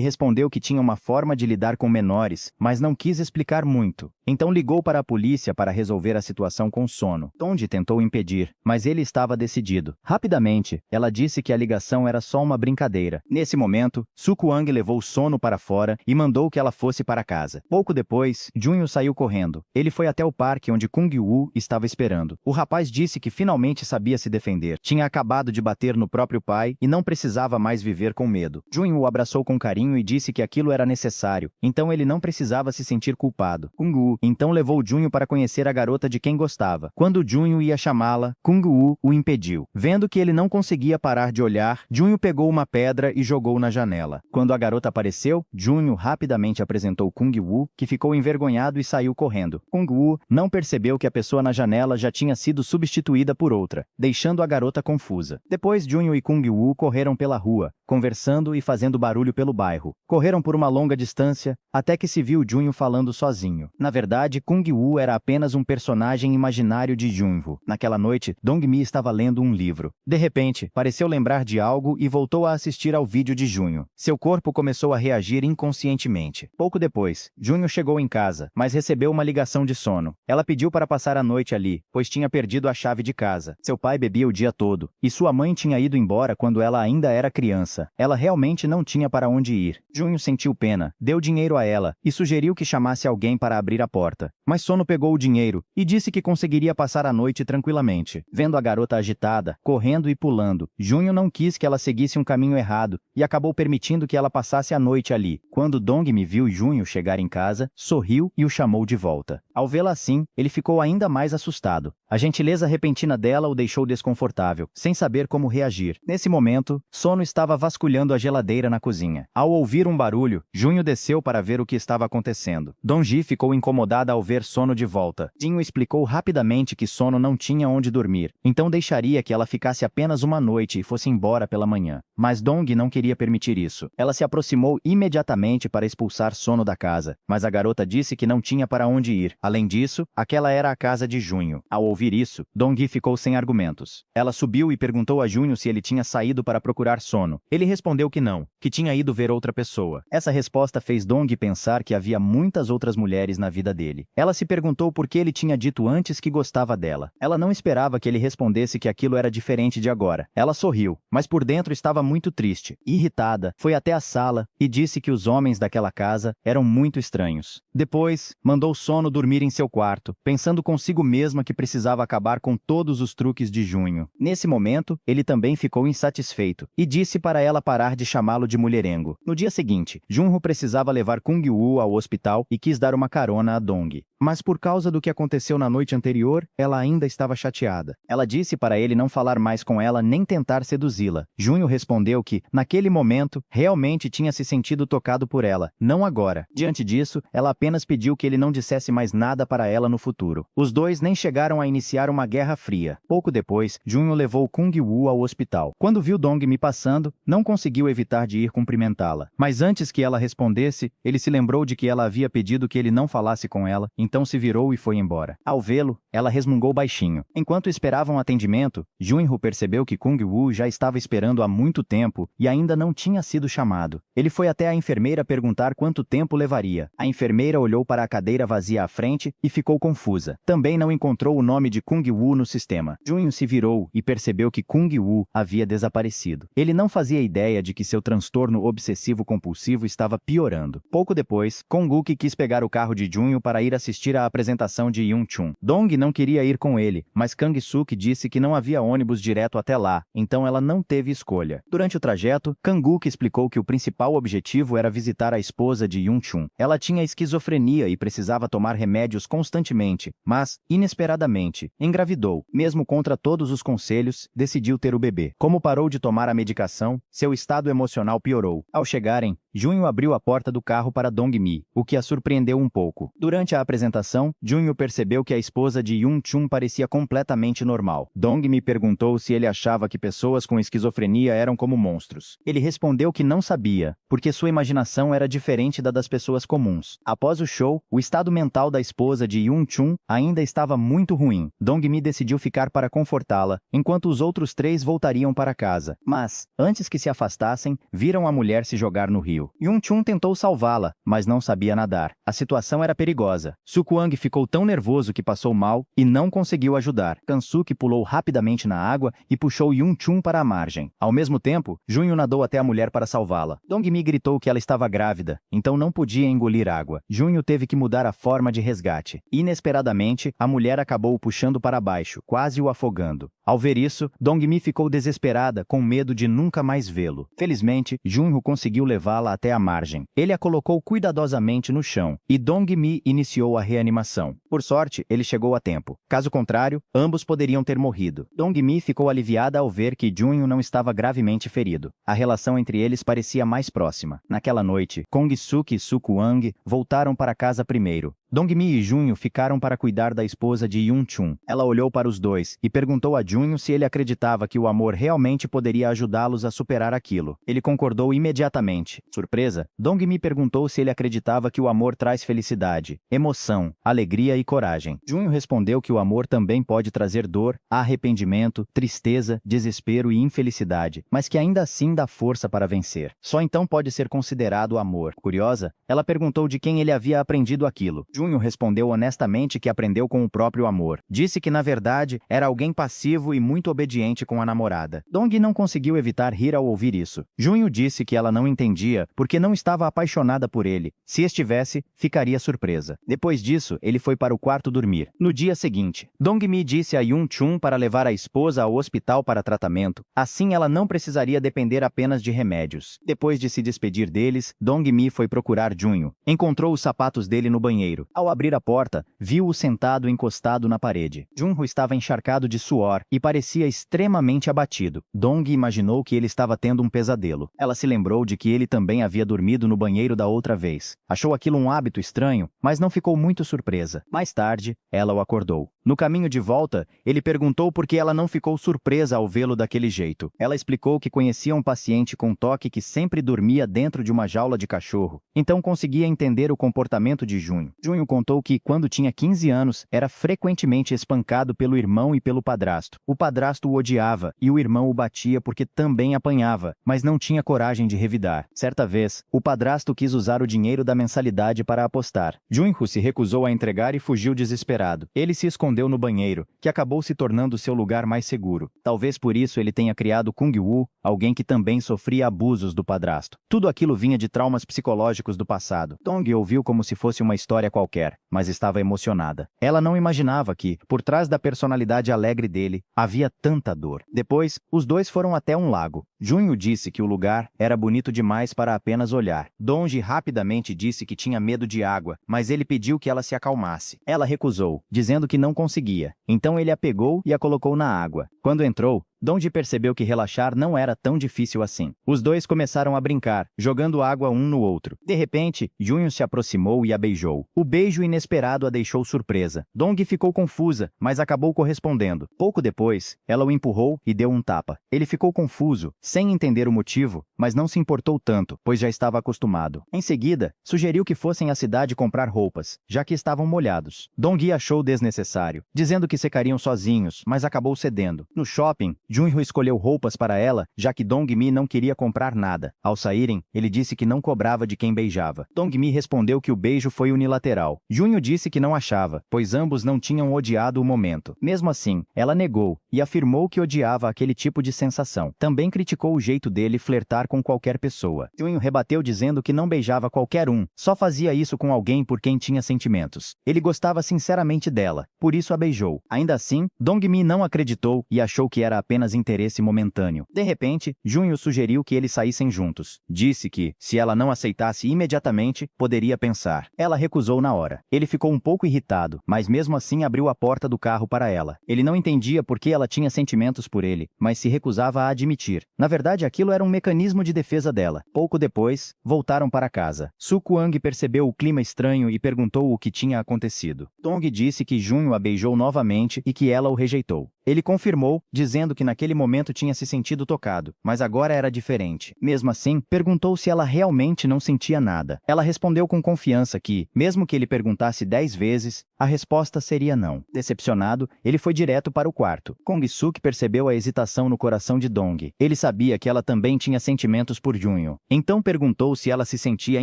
respondeu que tinha uma forma de lidar com menores, mas não quis explicar muito. Então ligou para a polícia para resolver a situação com Sono. Dong tentou impedir, mas ele estava decidido. Rapidamente, ela disse que a ligação era só uma brincadeira. Nesse momento, Sukwang levou Sono para fora e mandou que ela fosse para casa. Pouco depois, Junho saiu correndo. Ele foi até o parque onde Kung-woo estava esperando. O rapaz disse que finalmente sabia se defender. Tinha acabado de bater no próprio pai e não precisava mais viver com medo. Junho o abraçou com carinho e disse que aquilo era necessário, então ele não precisava se sentir culpado. Kung-woo então levou Junho para conhecer a garota de quem gostava. Quando Junho ia chamá-la, Kung-woo o impediu. Vendo que ele não conseguia parar de olhar, Junho pegou uma pedra e jogou na janela. Quando a garota apareceu, Junho rapidamente apresentou Kung-woo, que ficou envergonhado e saiu correndo. Kung-woo não percebeu que a pessoa na janela já tinha sido substituída por outra, deixando a garota confusa. Depois, Junho e Kung-woo correram pela rua, conversando e fazendo barulho pelo bairro. Correram por uma longa distância, até que se viu Junho falando sozinho. Na verdade, Kung-woo era apenas um personagem imaginário de Junho. Naquela noite, Dong-mi estava lendo um livro. De repente, pareceu lembrar de algo e voltou a assistir ao vídeo de Junho. Seu corpo começou a reagir inconscientemente. Pouco depois, Junho chegou em casa, mas recebeu uma ligação de Sono. Ela pediu para passar a noite ali, pois tinha perdido a chave de casa. Seu pai bebia o dia todo, e sua mãe tinha ido embora quando ela ainda era criança. Ela realmente não tinha para onde ir. Junho sentiu pena, deu dinheiro a ela e sugeriu que chamasse alguém para abrir a porta. Mas Sono pegou o dinheiro e disse que conseguiria passar a noite tranquilamente. Vendo a garota agitada, correndo e pulando, Junho não quis que ela seguisse um caminho errado e acabou permitindo que ela passasse a noite ali. Quando Dong-mi viu Junho chegar em casa, sorriu e o chamou de volta. Ao vê-la assim, ele ficou ainda mais assustado. A gentileza repentina dela o deixou desconfortável, sem saber como reagir. Nesse momento, Sono estava vasculhando a geladeira na cozinha. Ao ouvir um barulho, Junho desceu para ver o que estava acontecendo. Dong-ji ficou incomodada ao ver Sono de volta. Junho explicou rapidamente que Sono não tinha onde dormir, então deixaria que ela ficasse apenas uma noite e fosse embora pela manhã. Mas Dong não queria permitir isso. Ela se aproximou imediatamente para expulsar Sono da casa, mas a garota disse que não tinha para onde ir. Além disso, aquela era a casa de Junho. Ao ouvir isso, Dong ficou sem argumentos. Ela subiu e perguntou a Junho se ele tinha saído para procurar Sono. Ele respondeu que não, que tinha ido ver outra pessoa. Essa resposta fez Dong pensar que havia muitas outras mulheres na vida dele. Ela se perguntou por que ele tinha dito antes que gostava dela. Ela não esperava que ele respondesse que aquilo era diferente de agora. Ela sorriu, mas por dentro estava muito triste. Irritada, foi até a sala e disse que os homens daquela casa eram muito estranhos. Depois, mandou Sono dormir em seu quarto, pensando consigo mesma que precisava acabar com todos os truques de Junho. Nesse momento, ele também ficou insatisfeito e disse para ela parar de chamá-lo de mulherengo. No dia seguinte, Junho precisava levar Kung-woo ao hospital e quis dar uma carona a Dong. Mas por causa do que aconteceu na noite anterior, ela ainda estava chateada. Ela disse para ele não falar mais com ela nem tentar seduzi-la. Junho respondeu que, naquele momento, realmente tinha se sentido tocado por ela, não agora. Diante disso, ela apenas pediu que ele não dissesse mais nada para ela no futuro. Os dois nem chegaram a iniciar uma guerra fria. Pouco depois, Junho levou Kung-woo ao hospital. Quando viu Dong-mi passando, não conseguiu evitar de ir cumprimentá-la. Mas antes que ela respondesse, ele se lembrou de que ela havia pedido que ele não falasse com ela, então se virou e foi embora. Ao vê-lo, ela resmungou baixinho. Enquanto esperavam atendimento, Junho percebeu que Kung Woo já estava esperando há muito tempo e ainda não tinha sido chamado. Ele foi até a enfermeira perguntar quanto tempo levaria. A enfermeira olhou para a cadeira vazia à frente e ficou confusa. Também não encontrou o nome de Kung Woo no sistema. Junho se virou e percebeu que Kung Woo havia desaparecido. Ele não fazia ideia de que seu transtorno obsessivo-compulsivo estava piorando. Pouco depois, Kong-guk quis pegar o carro de Junho para ir assistir à apresentação de Yoon-chun. Dong não queria ir com ele, mas Kang-suk disse que não havia ônibus direto até lá, então ela não teve escolha. Durante o trajeto, Kang-guk explicou que o principal objetivo era visitar a esposa de Yoon-chun. Ela tinha esquizofrenia e precisava tomar remédios constantemente, mas, inesperadamente, engravidou. Mesmo contra todos os conselhos, decidiu ter o bebê. Como parou de tomar a medicação, seu estado emocional piorou. Ao chegarem, Junho abriu a porta do carro para Dong-mi, o que a surpreendeu um pouco. Durante a apresentação, Junho percebeu que a esposa de Yoon-chun parecia completamente normal. Dong-mi perguntou se ele achava que pessoas com esquizofrenia eram como monstros. Ele respondeu que não sabia, porque sua imaginação era diferente da das pessoas comuns. Após o show, o estado mental da esposa de Yoon-chun ainda estava muito ruim. Dong-mi decidiu ficar para confortá-la, enquanto os outros três voltariam para casa. Mas, antes que se afastassem, viram a mulher se jogar no rio. Yoon-chun tentou salvá-la, mas não sabia nadar. A situação era perigosa. Sukwang ficou tão nervoso que passou mal e não conseguiu ajudar. Kansuk pulou rapidamente na água e puxou Yoon-chun para a margem. Ao mesmo tempo, Junho nadou até a mulher para salvá-la. Dong-mi gritou que ela estava grávida, então não podia engolir água. Junho teve que mudar a forma de resgate. Inesperadamente, a mulher acabou o puxando para baixo, quase o afogando. Ao ver isso, Dong-mi ficou desesperada, com medo de nunca mais vê-lo. Felizmente, Junho conseguiu levá-la até a margem. Ele a colocou cuidadosamente no chão, e Dong-mi iniciou a reanimação. Por sorte, ele chegou a tempo. Caso contrário, ambos poderiam ter morrido. Dong-mi ficou aliviada ao ver que Junho não estava gravemente ferido. A relação entre eles parecia mais próxima. Naquela noite, Kong-suk e Sukwang voltaram para casa primeiro. Dong-mi e Junho ficaram para cuidar da esposa de Yoon-chun. Ela olhou para os dois e perguntou a Junho se ele acreditava que o amor realmente poderia ajudá-los a superar aquilo. Ele concordou imediatamente. Surpresa, Dong-mi perguntou se ele acreditava que o amor traz felicidade, emoção, alegria e coragem. Junho respondeu que o amor também pode trazer dor, arrependimento, tristeza, desespero e infelicidade, mas que ainda assim dá força para vencer. Só então pode ser considerado amor. Curiosa, ela perguntou de quem ele havia aprendido aquilo. Junho respondeu honestamente que aprendeu com o próprio amor. Disse que, na verdade, era alguém passivo e muito obediente com a namorada. Dong não conseguiu evitar rir ao ouvir isso. Junho disse que ela não entendia porque não estava apaixonada por ele. Se estivesse, ficaria surpresa. Depois disso, ele foi para o quarto dormir. No dia seguinte, Dong-mi disse a Yoon-chun para levar a esposa ao hospital para tratamento. Assim, ela não precisaria depender apenas de remédios. Depois de se despedir deles, Dong-mi foi procurar Junho. Encontrou os sapatos dele no banheiro. Ao abrir a porta, viu-o sentado encostado na parede. Junho estava encharcado de suor e parecia extremamente abatido. Dong imaginou que ele estava tendo um pesadelo. Ela se lembrou de que ele também havia dormido no banheiro da outra vez. Achou aquilo um hábito estranho, mas não ficou muito surpresa. Mais tarde, ela o acordou. No caminho de volta, ele perguntou por que ela não ficou surpresa ao vê-lo daquele jeito. Ela explicou que conhecia um paciente com toque que sempre dormia dentro de uma jaula de cachorro, então conseguia entender o comportamento de Junho. Junho contou que, quando tinha 15 anos, era frequentemente espancado pelo irmão e pelo padrasto. O padrasto o odiava e o irmão o batia porque também apanhava, mas não tinha coragem de revidar. Certa vez, o padrasto quis usar o dinheiro da mensalidade para apostar. Junho se recusou a entregar e fugiu desesperado. Ele se escondeu no banheiro, que acabou se tornando seu lugar mais seguro. Talvez por isso ele tenha criado Kung Woo, alguém que também sofria abusos do padrasto. Tudo aquilo vinha de traumas psicológicos do passado. Dong ouviu como se fosse uma história qualquer, mas estava emocionada. Ela não imaginava que, por trás da personalidade alegre dele, havia tanta dor. Depois, os dois foram até um lago. Junho disse que o lugar era bonito demais para apenas olhar. Dong rapidamente disse que tinha medo de água, mas ele pediu que ela se acalmasse. Ela recusou, dizendo que não conseguia. Então ele a pegou e a colocou na água. Quando entrou, Dong percebeu que relaxar não era tão difícil assim. Os dois começaram a brincar, jogando água um no outro. De repente, Junho se aproximou e a beijou. O beijo inesperado a deixou surpresa. Dong ficou confusa, mas acabou correspondendo. Pouco depois, ela o empurrou e deu um tapa. Ele ficou confuso, sem entender o motivo, mas não se importou tanto, pois já estava acostumado. Em seguida, sugeriu que fossem à cidade comprar roupas, já que estavam molhados. Dong-gi achou desnecessário, dizendo que secariam sozinhos, mas acabou cedendo. No shopping, Junho escolheu roupas para ela, já que Dong-mi não queria comprar nada. Ao saírem, ele disse que não cobrava de quem beijava. Dong-mi respondeu que o beijo foi unilateral. Junho disse que não achava, pois ambos não tinham odiado o momento. Mesmo assim, ela negou e afirmou que odiava aquele tipo de sensação. Também criticou o jeito dele flertar com qualquer pessoa. Junho rebateu dizendo que não beijava qualquer um, só fazia isso com alguém por quem tinha sentimentos. Ele gostava sinceramente dela, por isso a beijou. Ainda assim, Dong-mi não acreditou e achou que era apenas interesse momentâneo. De repente, Junho sugeriu que eles saíssem juntos. Disse que, se ela não aceitasse imediatamente, poderia pensar. Ela recusou na hora. Ele ficou um pouco irritado, mas mesmo assim abriu a porta do carro para ela. Ele não entendia por que ela tinha sentimentos por ele, mas se recusava a admitir. Na verdade, aquilo era um mecanismo de defesa dela. Pouco depois, voltaram para casa. Su Kuang percebeu o clima estranho e perguntou o que tinha acontecido. Dong disse que Junho a beijou novamente e que ela o rejeitou. Ele confirmou, dizendo que naquele momento tinha se sentido tocado, mas agora era diferente. Mesmo assim, perguntou se ela realmente não sentia nada. Ela respondeu com confiança que, mesmo que ele perguntasse 10 vezes, a resposta seria não. Decepcionado, ele foi direto para o quarto. Kong-suk percebeu a hesitação no coração de Dong. Ele sabia que ela também tinha sentimentos por Junho. Então perguntou se ela se sentia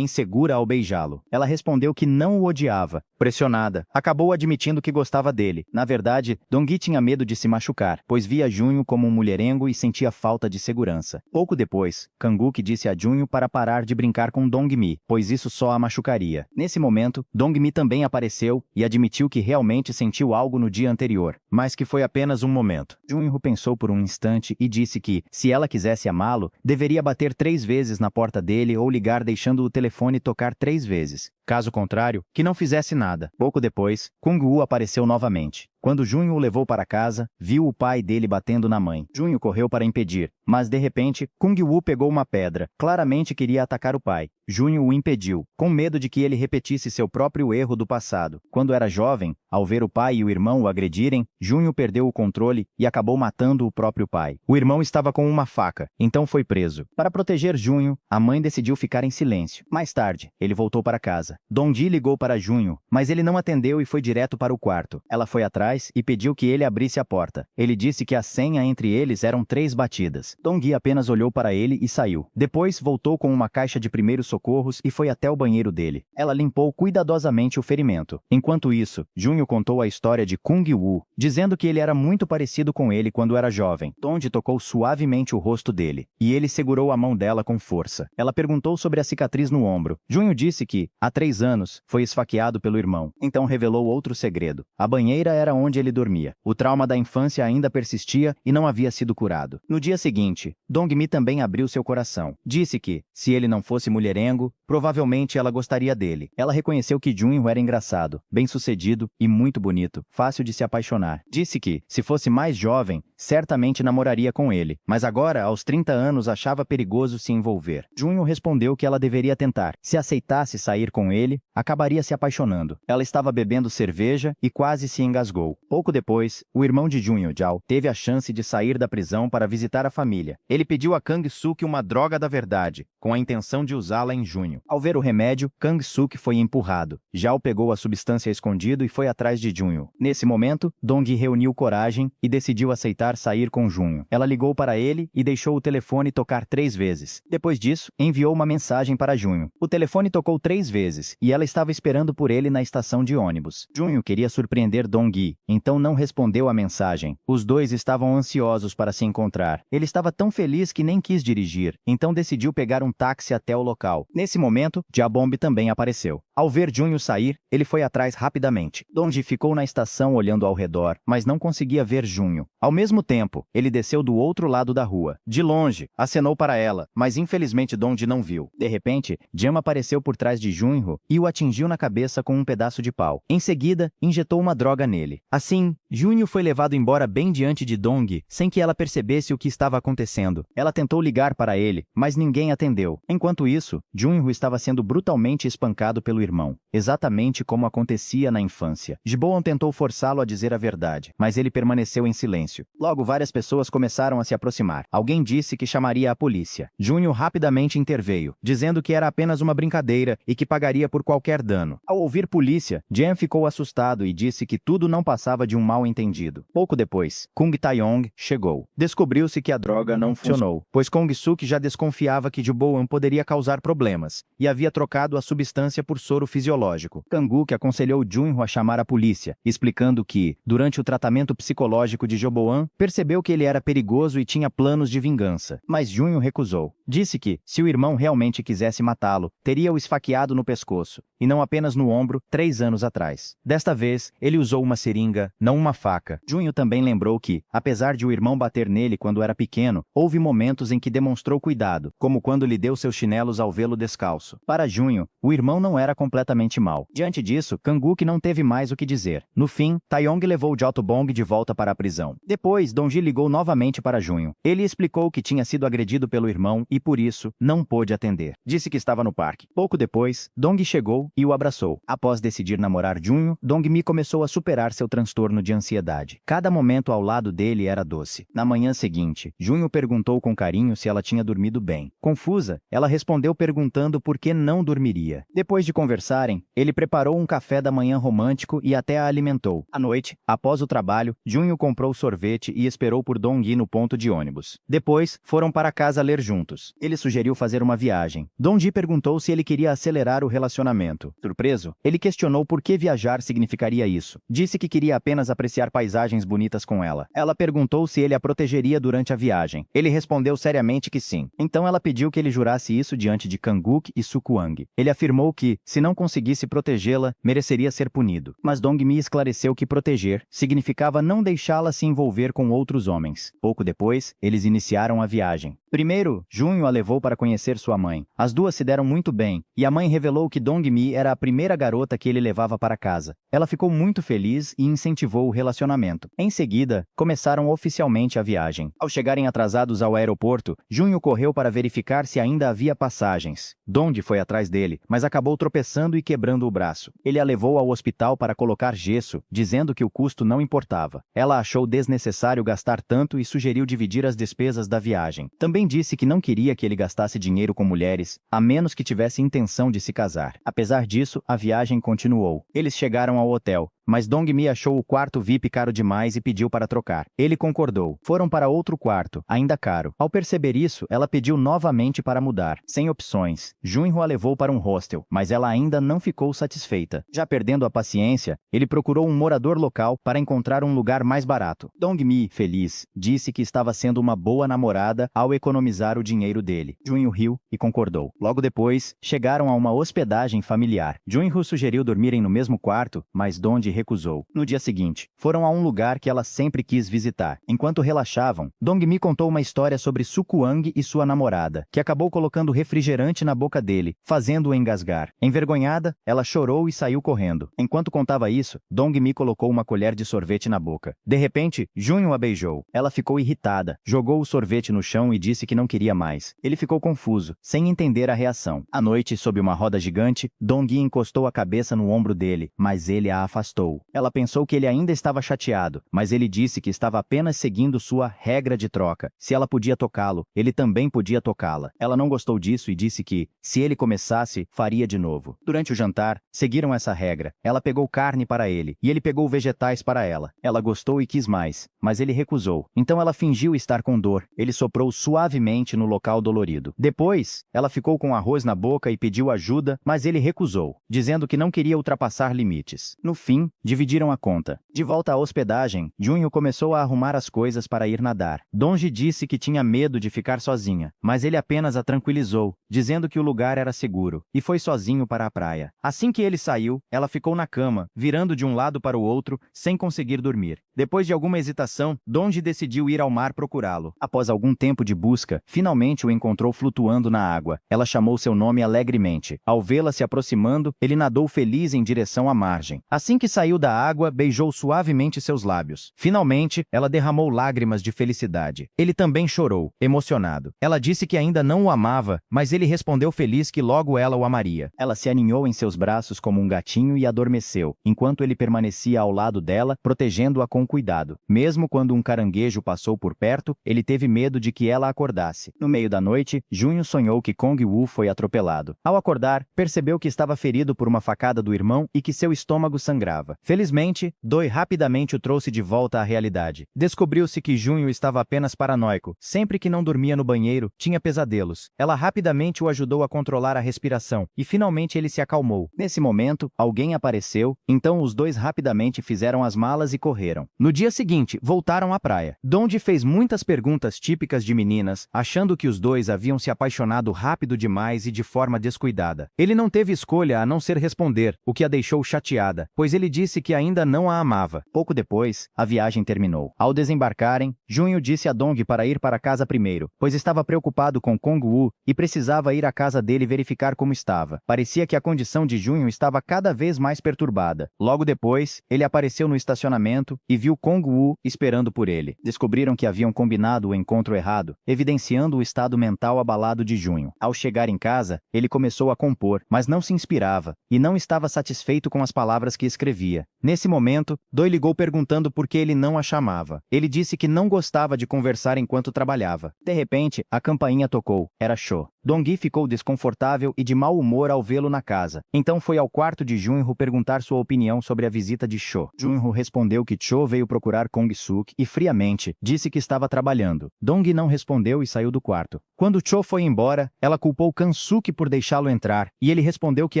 insegura ao beijá-lo. Ela respondeu que não o odiava. Pressionada, acabou admitindo que gostava dele. Na verdade, Dong tinha medo de se machucar, pois via Junho como um mulherengo e sentia falta de segurança. Pouco depois, Kanguk disse a Junho para parar de brincar com Dong-mi, pois isso só a machucaria. Nesse momento, Dong-mi também apareceu e admitiu que realmente sentiu algo no dia anterior, mas que foi apenas um momento. Junho pensou por um instante e disse que, se ela quisesse amá-lo, deveria bater 3 vezes na porta dele ou ligar deixando o telefone tocar 3 vezes. Caso contrário, que não fizesse nada. Pouco depois, Kung-woo apareceu novamente. Quando Junho o levou para casa, viu o pai dele batendo na mãe. Junho correu para impedir, mas de repente, Kung-woo pegou uma pedra. Claramente queria atacar o pai. Junho o impediu, com medo de que ele repetisse seu próprio erro do passado. Quando era jovem, ao ver o pai e o irmão o agredirem, Junho perdeu o controle e acabou matando o próprio pai. O irmão estava com uma faca, então foi preso. Para proteger Junho, a mãe decidiu ficar em silêncio. Mais tarde, ele voltou para casa. Dong-gi ligou para Junho, mas ele não atendeu e foi direto para o quarto. Ela foi atrás e pediu que ele abrisse a porta. Ele disse que a senha entre eles eram 3 batidas. Dong-gi apenas olhou para ele e saiu. Depois voltou com uma caixa de primeiros socorros e foi até o banheiro dele. Ela limpou cuidadosamente o ferimento. Enquanto isso, Junho contou a história de Kung-woo, dizendo que ele era muito parecido com ele quando era jovem. Dong tocou suavemente o rosto dele, e ele segurou a mão dela com força. Ela perguntou sobre a cicatriz no ombro. Junho disse que, há 3 anos, foi esfaqueado pelo irmão. Então revelou outro segredo. A banheira era onde ele dormia. O trauma da infância ainda persistia e não havia sido curado. No dia seguinte, Dong-mi também abriu seu coração. Disse que, se ele não fosse mulherengo, provavelmente ela gostaria dele. Ela reconheceu que Junho era engraçado, bem-sucedido e muito bonito, fácil de se apaixonar. Disse que, se fosse mais jovem, certamente namoraria com ele, mas agora, aos 30 anos, achava perigoso se envolver. Junho respondeu que ela deveria tentar. Se aceitasse sair com ele, acabaria se apaixonando. Ela estava bebendo cerveja e quase se engasgou. Pouco depois, o irmão de Junho, Jao, teve a chance de sair da prisão para visitar a família. Ele pediu a Kang-suk uma droga da verdade, com a intenção de usá-la em junho. Ao ver o remédio, Kang-suk foi empurrado. Jao pegou a substância escondido e foi atrás de Junho. Nesse momento, Dong reuniu coragem e decidiu aceitar sair com Junho. Ela ligou para ele e deixou o telefone tocar 3 vezes. Depois disso, enviou uma mensagem para Junho. O telefone tocou 3 vezes e ela estava esperando por ele na estação de ônibus. Junho queria surpreender Dong, então não respondeu à mensagem. Os dois estavam ansiosos para se encontrar. Ele estava tão feliz que nem quis dirigir, então decidiu pegar um táxi até o local. Nesse momento, Jabomb também apareceu. Ao ver Junho sair, ele foi atrás rapidamente. Dong ficou na estação olhando ao redor, mas não conseguia ver Junho. Ao mesmo tempo, ele desceu do outro lado da rua. De longe, acenou para ela, mas infelizmente Dong não viu. De repente, Jam apareceu por trás de Junho e o atingiu na cabeça com um pedaço de pau. Em seguida, injetou uma droga nele. Assim, Junho foi levado embora bem diante de Dong, sem que ela percebesse o que estava acontecendo. Ela tentou ligar para ele, mas ninguém atendeu. Enquanto isso, Junho estava sendo brutalmente espancado pelo irmão. irmão, exatamente como acontecia na infância. Jiboan tentou forçá-lo a dizer a verdade, mas ele permaneceu em silêncio. Logo, várias pessoas começaram a se aproximar. Alguém disse que chamaria a polícia. Junho rapidamente interveio, dizendo que era apenas uma brincadeira e que pagaria por qualquer dano. Ao ouvir polícia, Jen ficou assustado e disse que tudo não passava de um mal-entendido. Pouco depois, Kung Taeyong chegou. Descobriu-se que a droga não funcionou, pois Kong Suk já desconfiava que Jiboan poderia causar problemas, e havia trocado a substância por soro fisiológico. Kanguk aconselhou Junho a chamar a polícia, explicando que, durante o tratamento psicológico de Jiboan, percebeu que ele era perigoso e tinha planos de vingança. Mas Junho recusou. Disse que, se o irmão realmente quisesse matá-lo, teria-o esfaqueado no pescoço, e não apenas no ombro, 3 anos atrás. Desta vez, ele usou uma seringa, não uma faca. Junho também lembrou que, apesar de o irmão bater nele quando era pequeno, houve momentos em que demonstrou cuidado, como quando lhe deu seus chinelos ao vê-lo descalço. Para Junho, o irmão não era completamente mau. Diante disso, Kanguk não teve mais o que dizer. No fim, Taeyong levou Jotobong de volta para a prisão. Depois, Donji ligou novamente para Junho. Ele explicou que tinha sido agredido pelo irmão e, por isso, não pôde atender. Disse que estava no parque. Pouco depois, Dong chegou e o abraçou. Após decidir namorar Junho, Dongmi começou a superar seu transtorno de ansiedade. Cada momento ao lado dele era doce. Na manhã seguinte, Junho perguntou com carinho se ela tinha dormido bem. Confusa, ela respondeu perguntando por que não dormiria. Depois de conversarem, ele preparou um café da manhã romântico e até a alimentou. À noite, após o trabalho, Junho comprou sorvete e esperou por Dongyi no ponto de ônibus. Depois, foram para casa ler juntos. Ele sugeriu fazer uma viagem. Dongyi perguntou se ele queria acelerar o relacionamento. Surpreso, ele questionou por que viajar significaria isso. Disse que queria apenas apreciar paisagens bonitas com ela. Ela perguntou se ele a protegeria durante a viagem. Ele respondeu seriamente que sim. Então ela pediu que ele jurasse isso diante de Kanguk e Sukuang. Ele afirmou que, se não conseguisse protegê-la, mereceria ser punido. Mas Dongmi esclareceu que proteger significava não deixá-la se envolver com outros homens. Pouco depois, eles iniciaram a viagem. Primeiro, Junho a levou para conhecer sua mãe. As duas se deram muito bem, e a mãe revelou que Dongmi era a primeira garota que ele levava para casa. Ela ficou muito feliz e incentivou o relacionamento. Em seguida, começaram oficialmente a viagem. Ao chegarem atrasados ao aeroporto, Junho correu para verificar se ainda havia passagens. Dong foi atrás dele, mas acabou tropeçando e quebrando o braço. Ele a levou ao hospital para colocar gesso, dizendo que o custo não importava. Ela achou desnecessário gastar tanto e sugeriu dividir as despesas da viagem. Também disse que não queria que ele gastasse dinheiro com mulheres, a menos que tivesse intenção de se casar. Apesar disso, a viagem continuou. Eles chegaram ao hotel, mas Dongmi achou o quarto VIP caro demais e pediu para trocar. Ele concordou. Foram para outro quarto, ainda caro. Ao perceber isso, ela pediu novamente para mudar. Sem opções, Junho a levou para um hostel, mas ela ainda não ficou satisfeita. Já perdendo a paciência, ele procurou um morador local para encontrar um lugar mais barato. Dongmi, feliz, disse que estava sendo uma boa namorada ao economizar o dinheiro dele. Junho riu e concordou. Logo depois, chegaram a uma hospedagem familiar. Junho sugeriu dormirem no mesmo quarto, mas Dongji recusou. No dia seguinte, foram a um lugar que ela sempre quis visitar. Enquanto relaxavam, Dongmi contou uma história sobre Sukuang e sua namorada, que acabou colocando refrigerante na boca dele, fazendo-o engasgar. Envergonhada, ela chorou e saiu correndo. Enquanto contava isso, Dongmi colocou uma colher de sorvete na boca. De repente, Junho a beijou. Ela ficou irritada, jogou o sorvete no chão e disse que não queria mais. Ele ficou confuso, sem entender a reação. À noite, sob uma roda gigante, Dongyi encostou a cabeça no ombro dele, mas ele a afastou. Ela pensou que ele ainda estava chateado, mas ele disse que estava apenas seguindo sua regra de troca. Se ela podia tocá-lo, ele também podia tocá-la. Ela não gostou disso e disse que, se ele começasse, faria de novo. Durante o jantar, seguiram essa regra. Ela pegou carne para ele, e ele pegou vegetais para ela. Ela gostou e quis mais, mas ele recusou. Então ela fingiu estar com dor. Ele soprou suavemente no local dolorido. Depois, ela ficou com arroz na boca e pediu ajuda, mas ele recusou, dizendo que não queria ultrapassar limites. No fim, dividiram a conta. De volta à hospedagem, Junho começou a arrumar as coisas para ir nadar. Dongji disse que tinha medo de ficar sozinha, mas ele apenas a tranquilizou, dizendo que o lugar era seguro, e foi sozinho para a praia. Assim que ele saiu, ela ficou na cama, virando de um lado para o outro, sem conseguir dormir. Depois de alguma hesitação, Dongji decidiu ir ao mar procurá-lo. Após algum tempo de busca, finalmente o encontrou flutuando na água. Ela chamou seu nome alegremente. Ao vê-la se aproximando, ele nadou feliz em direção à margem. Assim que saiu saiu da água, beijou suavemente seus lábios. Finalmente, ela derramou lágrimas de felicidade. Ele também chorou, emocionado. Ela disse que ainda não o amava, mas ele respondeu feliz que logo ela o amaria. Ela se aninhou em seus braços como um gatinho e adormeceu, enquanto ele permanecia ao lado dela, protegendo-a com cuidado. Mesmo quando um caranguejo passou por perto, ele teve medo de que ela acordasse. No meio da noite, Junho sonhou que Kong-woo foi atropelado. Ao acordar, percebeu que estava ferido por uma facada do irmão e que seu estômago sangrava. Felizmente, Doi rapidamente o trouxe de volta à realidade. Descobriu-se que Junho estava apenas paranoico. Sempre que não dormia no banheiro, tinha pesadelos. Ela rapidamente o ajudou a controlar a respiração, e finalmente ele se acalmou. Nesse momento, alguém apareceu, então os dois rapidamente fizeram as malas e correram. No dia seguinte, voltaram à praia. Dong fez muitas perguntas típicas de meninas, achando que os dois haviam se apaixonado rápido demais e de forma descuidada. Ele não teve escolha a não ser responder, o que a deixou chateada, pois ele disse que ainda não a amava. Pouco depois, a viagem terminou. Ao desembarcarem, Junho disse a Dong para ir para casa primeiro, pois estava preocupado com Kong-woo e precisava ir à casa dele verificar como estava. Parecia que a condição de Junho estava cada vez mais perturbada. Logo depois, ele apareceu no estacionamento e viu Kong-woo esperando por ele. Descobriram que haviam combinado o encontro errado, evidenciando o estado mental abalado de Junho. Ao chegar em casa, ele começou a compor, mas não se inspirava, e não estava satisfeito com as palavras que escrevia. Nesse momento, Doi ligou perguntando por que ele não a chamava. Ele disse que não gostava de conversar enquanto trabalhava. De repente, a campainha tocou. Era Cho. Dong ficou desconfortável e de mau humor ao vê-lo na casa. Então foi ao quarto de Junho perguntar sua opinião sobre a visita de Cho. Junho respondeu que Cho veio procurar Kong-suk e, friamente, disse que estava trabalhando. Dong não respondeu e saiu do quarto. Quando Cho foi embora, ela culpou Kang-suk por deixá-lo entrar, e ele respondeu que